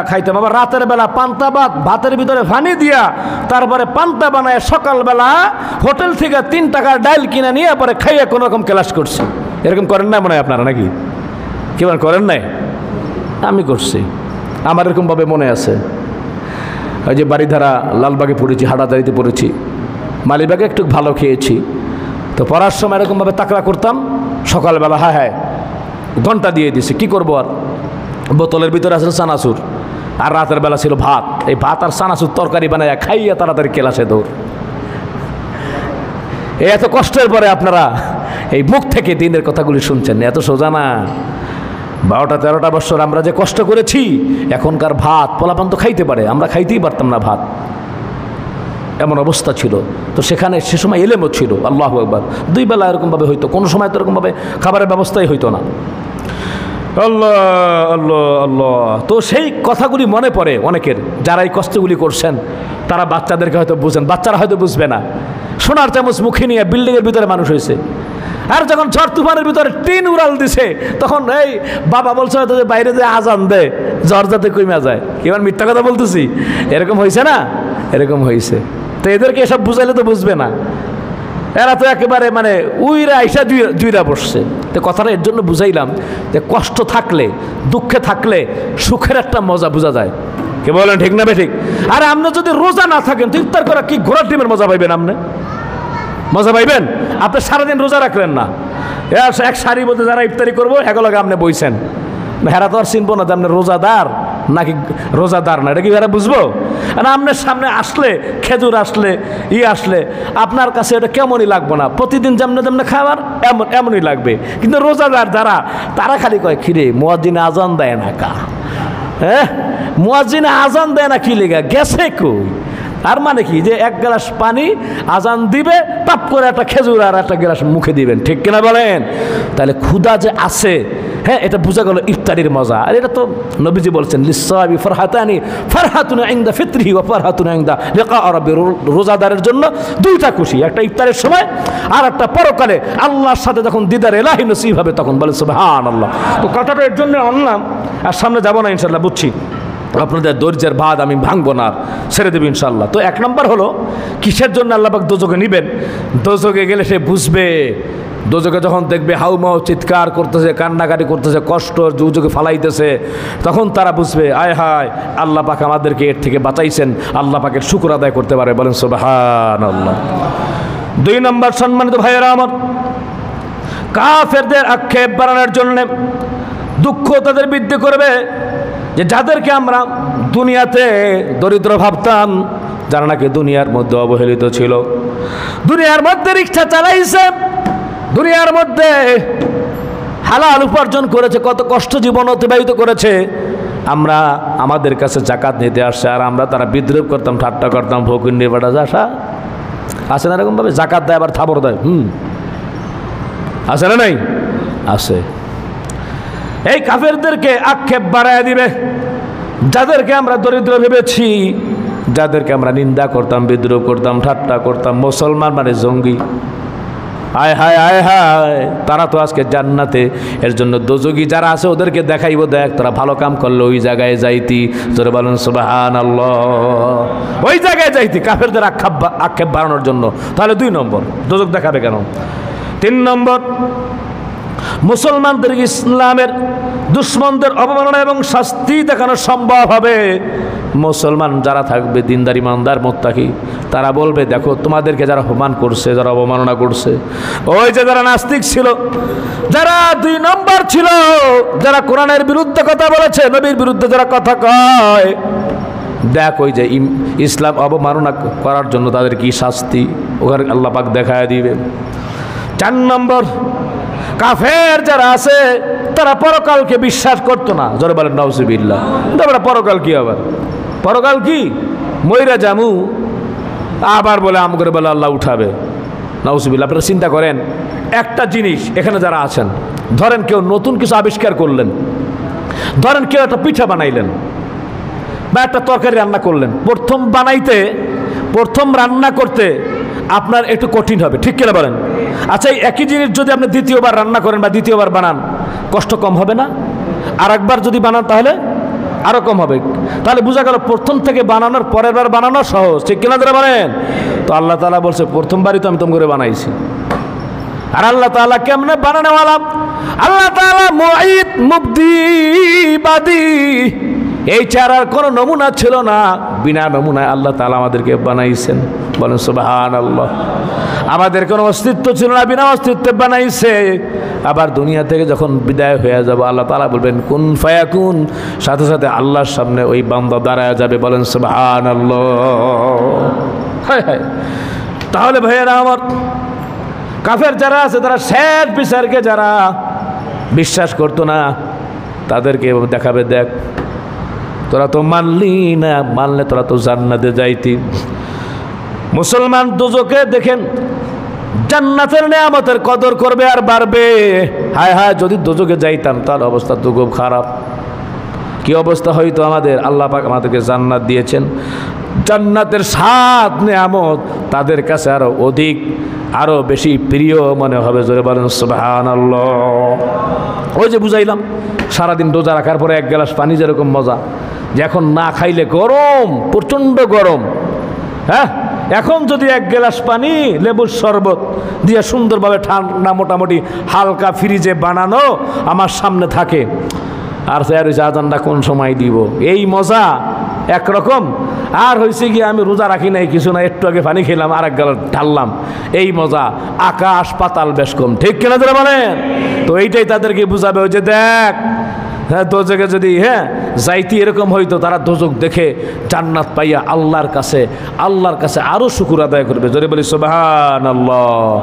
খাইতাম। আবার রাতের বেলা পান্তা ভাতের ভিতরে পানি দিয়া তারপরে পান্তা বানায় সকালবেলা হোটেল থেকে 3 টাকার ডাল কিনে নিয়ে পরে খাইয়া কোনো রকম ক্লাস করছি। এরকম করেন না মনে হয় আপনারা, নাকি কি করেন নাই? আমি করছি, আমার এরকমভাবে মনে আছে। ওই যে বাড়িধারা লালবাগে পড়েছি, হাটাদারিতে পড়েছি, মালিবাগে একটু ভালো খেয়েছি। তো পড়ার সময় এরকমভাবে তাকড়া করতাম সকালবেলা, হ্যাঁ হ্যাঁ ঘন্টা দিয়ে দিছি, কি করবো আর। বোতলের ভিতরে আছে চানাচুর, আর রাতের বেলা ছিল ভাত। এই ভাত আর চানাচুর তরকারি বানায় খাইয়া তাড়াতাড়ি ক্লাসে দৌড়। এত কষ্টের পরে আপনারা এই মুখ থেকে দিনের কথাগুলি শুনছেন, এত সোজা না। 12-13টা বছর আমরা যে কষ্ট করেছি, এখনকার ভাত পোলাপান তো খাইতে পারে, আমরা খাইতেই পারতাম না ভাত, এমন অবস্থা ছিল। তো সেখানে সে সময় এলেমও ছিল, আল্লাহু আকবার। 2 বেলা এরকমভাবে হইতো, কোনো সময় তো এরকমভাবে খাবারের ব্যবস্থাই হইতো না। আল্লাহ আল্লাহ আল্লাহ। তো সেই কথাগুলি মনে পড়ে অনেকের, যারা এই কষ্টগুলি করছেন তারা বাচ্চাদেরকে হয়তো বুঝেন, বাচ্চারা হয়তো বুঝবে না। সোনার চামচ মুখে নিয়ে বিল্ডিংয়ের ভিতরে মানুষ হয়েছে, আর যখন ঝড় তুফানের ভিতরে টিন উড়াল দিছে তখন এই বাবা বলছে হয়তো যে বাইরে যে আজান দে ঝড় যাতে কমে যায়। এবার মিথ্যা কথা বলতেছি? এরকম হয়েছে না? এরকম হয়েছে। তো এদেরকে এসব বুঝাইলে তো বুঝবে না, এরা তো একেবারে মানে উইরা আইসা জুইরা বসছে। তো কথাটা এর জন্য বুঝাইলাম যে কষ্ট থাকলে, দুঃখে থাকলে সুখের একটা মজা বোঝা যায়। কে বলেন, ঠিক না ঠিক? আর আপনি যদি রোজা না থাকেন তো ইফতার করা কি ঘোড়ার ডিমের মজা পাইবেন? আপনি মজা পাইবেন? আপনি সারাদিন রোজা রাখলেন না, এক সারি বলতে যারা ইফতারি করবো এগুলোকে আপনি বইছেন না, হেরা তো আর চিনবো না যে আপনি রোজাদার নাকি রোজাদার না, এটা কি হেরা বুঝবো? আর আপনার সামনে আসলে খেজুর আসলে আসলে আপনার কাছে এটা কেমনই লাগবো না, প্রতিদিন যেমন যেমন খাবার এমনই লাগবে। কিন্তু রোজাদার যারা, তারা খালি কয়, খিরে মুয়াজ্জিনে আজান দেয় না কা, হ্যাঁ মুয়াজ্জিনে আজান দেয় না, কি লেগা গেছে কই? আর মানে কি, যে 1 গ্লাস পানি আজান দিবে, টাপ করে একটা খেজুর আর একটা গ্লাস মুখে দিবেন, ঠিক কিনা বলেন? তাহলে ক্ষুধা যে আছে, হ্যাঁ, এটা বোঝা গেল ইফতারির মজা। আর এটা তো নবীজি বলছেন, লিসাবি ফরহাতানি, ফরহাতুন ইনদা ফিতরিহি ওয়া ফরহাতুন ইনদা লিকা রাব্বি। রোজাদারের জন্য 2টা খুশি, একটা ইফতারের সময় আর একটা পরকালে আল্লাহর সাথে যখন দিদার ইলাহি নসিব হবে তখন। বলে সুবহানাল্লাহ। তো কথাটা এর জন্য আনলাম, আর সামনে যাব না ইনশাআল্লাহ, বুঝছি আপনাদের ধৈর্যের বাঁধ আমি ভাঙবো না, ছেড়ে দেব ইনশাআল্লাহ। তো 1 নম্বর হলো, কিসের জন্য আল্লাহ পাক দোজখে নিবেন? দোজখে গেলে সে বুঝবে, দোজখে যখন দেখবে হাউমাউ চিৎকার করতেছে, কান্নাকাটি করতেছে, কষ্ট দুজকে ফালাইতেছে, তখন তারা বুঝবে, আয় হায় আল্লাহ পাক আমাদেরকে এর থেকে বাঁচাইছেন, আল্লাহ পাকের শুকর আদায় করতে পারে। বলেন সুবহানাল্লাহ। 2 নম্বর সম্মানিত ভাইয়েরা আমার, কাফেরদের আক্ষেপ বাড়ানোর জন্য দুঃখ তাদের বৃদ্ধি করবে, যে যাদেরকে আমরা দুনিয়াতে দরিদ্র ভাবতাম, যারা নাকি দুনিয়ার মধ্যে অবহেলিত ছিল, দুনিয়ার মধ্যে রিক্সা চালাইছে, দুনিয়ার মধ্যে হালাল উপার্জন করেছে, কত কষ্ট জীবন অতিবাহিত করেছে, আমরা আমাদের কাছে জাকাত নিতে আসছে আর আমরা তারা বিদ্রোহ করতাম, ঠাট্টা করতাম, ফকিন্নি বেটা যাসা আছে না এরকমভাবে? জাকাত দেয় আবার থাবর দেয়, আছে না নাই? আছে। এই কাফেরদেরকে আক্ষেপ বাড়ায় দিবে, যাদেরকে আমরা দরিদ্র ভেবেছি, যাদেরকে আমরা নিন্দা করতাম, বিদ্রোহ করতাম, ঠাট্টা করতাম, মুসলমান মানে জঙ্গি, আয় হায় আয় হায়, তারা তো আজকে জান্নাতে। এর জন্য দোজগী যারা আছে ওদেরকে দেখাইব, দেখ তোরা ভালো কাম করলে ওই জায়গায় যাইতি, জোরে বলেন সুবহানাল্লাহ, ওই জায়গায় যাইতি কাফেরদের আক্ষেপ বাড়ানোর জন্য। তাহলে 2 নম্বর, দোজক দেখাবে কেন? 3 নম্বর, মুসলমানদের ইসলামের দুশ্মনদের অবমাননা এবং শাস্তি দেখানো সম্ভব হবে। মুসলমান যারা থাকবে, দিনদার ইমানদার মুত্তাকি, তারা বলবে দেখো তোমাদেরকে যারা অপমান করছে, যারা অবমাননা করছে, ওই যে যারা নাস্তিক ছিল, যারা 2 নম্বর ছিল, যারা কোরআনের বিরুদ্ধে কথা বলেছে, নবীর বিরুদ্ধে যারা কথা কয়, দেখ ওই যে ইসলাম অবমাননা করার জন্য তাদের কি শাস্তি ওখানে আল্লাহ পাক দেখায় দিবে। 4 নম্বর, কাফের যারা আছে তারা পরকালকে বিশ্বাস করতো না, জোরে বলেন নাউজুবিল্লাহ। পরকাল কি? আবার পরকাল কি? মইরা জামু, আবার বলে আম করে বলে আল্লাহ উঠাবে, নাউজুবিল্লাহ। আপনারা চিন্তা করেন একটা জিনিস, এখানে যারা আছেন, ধরেন কেউ নতুন কিছু আবিষ্কার করলেন, ধরেন কেউ একটা পিঠা বানাইলেন বা একটা তরকারি রান্না করলেন, প্রথম রান্না করতে আপনার একটু কঠিন হবে, ঠিক কিনা বলেন? আচ্ছা, এই একই জিনিস যদি আপনি দ্বিতীয়বার রান্না করেন বা দ্বিতীয়বার বানান, কষ্ট কম হবে না? আর একবার যদি বানান তাহলে আরো কম হবে। তাহলে বোঝা গেল প্রথম থেকে বানানোর পরের বার বানানো সহজ, ঠিক কিনা ধরে বলেন? তো আল্লাহ তাআলা বলছে প্রথমবারই তো আমি তোম করে বানাইছি। আর আল্লাহ তাআলা কেমনে বানানোওয়ালা? আল্লাহ তাআলা মুঈদ, মুবদি, বাদি, এই চারার কোনো নমুনা ছিল না, বিনা নমুনায় আল্লাহ তাআলা আমাদেরকে বানাইছেন, বলেন সুবহানাল্লাহ। আমাদের কোনো অস্তিত্ব ছিল না, বিনা অস্তিত্বে বানাইছে। আবার দুনিয়া থেকে যখন বিদায় হয়ে যাব, আল্লাহ তাআলা বলবেন কুন ফায়াকুন, সাথে সাথে আল্লাহর সামনে ওই বান্দা দাঁড়ায় যাবে, বলেন সুবহানাল্লাহ। হায় হায়। তাহলে ভাইয়েরা আমার, কাফের যারা আছে, তারা শেষ বিচারকে যারা বিশ্বাস করতো না, তাদেরকে দেখাবে দেখ তোরা তো মানলি না, মানলে তোরা তো জান্নাতে যাইতি। মুসলমান দুজকে দেখেন জান্নাতের নেয়ামতের কদর করবে আর বাড়বে। হায় হায়, যদি দুজকে যাইতাম তার অবস্থা তো খুব খারাপ। কি অবস্থা হইতো আমাদের? আল্লাহ পাক আমাদেরকে জান্নাত দিয়েছেন, জান্নাতের স্বাদ নেয়ামত তাদের কাছে আরো অধিক, আরো বেশি প্রিয় মনে হবে, জোরে বলেন সুবহানাল্লাহ। ওই যে বুঝাইলাম, সারাদিন রোজা রাখার পরে 1 গ্লাস পানি যেরকম মজা, যে এখন না খাইলে গরম, প্রচণ্ড গরম, হ্যাঁ, এখন যদি 1 গ্লাস পানি লেবুর শরবত দিয়ে সুন্দরভাবে ঠান্ডা মোটামুটি হালকা ফ্রিজে বানানো আমার সামনে থাকে, আর স্যার ওই আজানটা কোন সময় দিব, এই মজা একরকম। আর হয়েছে কি আমি রোজা রাখি নাই, কিছু না, একটু আগে পানি খেলাম আর 1 গ্লাস ঢাললাম, এই মজা আকাশ পাতাল বেশ কম, ঠিক কিনা ধরে বলেন? তো এইটাই তাদেরকে বুঝাবে, ওই যে দেখ, হ্যাঁ দোজকে যদি যাইতি এরকম হইতো, তারা দোজক দেখে জান্নাত পাইয়া আল্লাহর কাছে আরো শুকর আদায় করবে, জোরে বলি সুবহানাল্লাহ।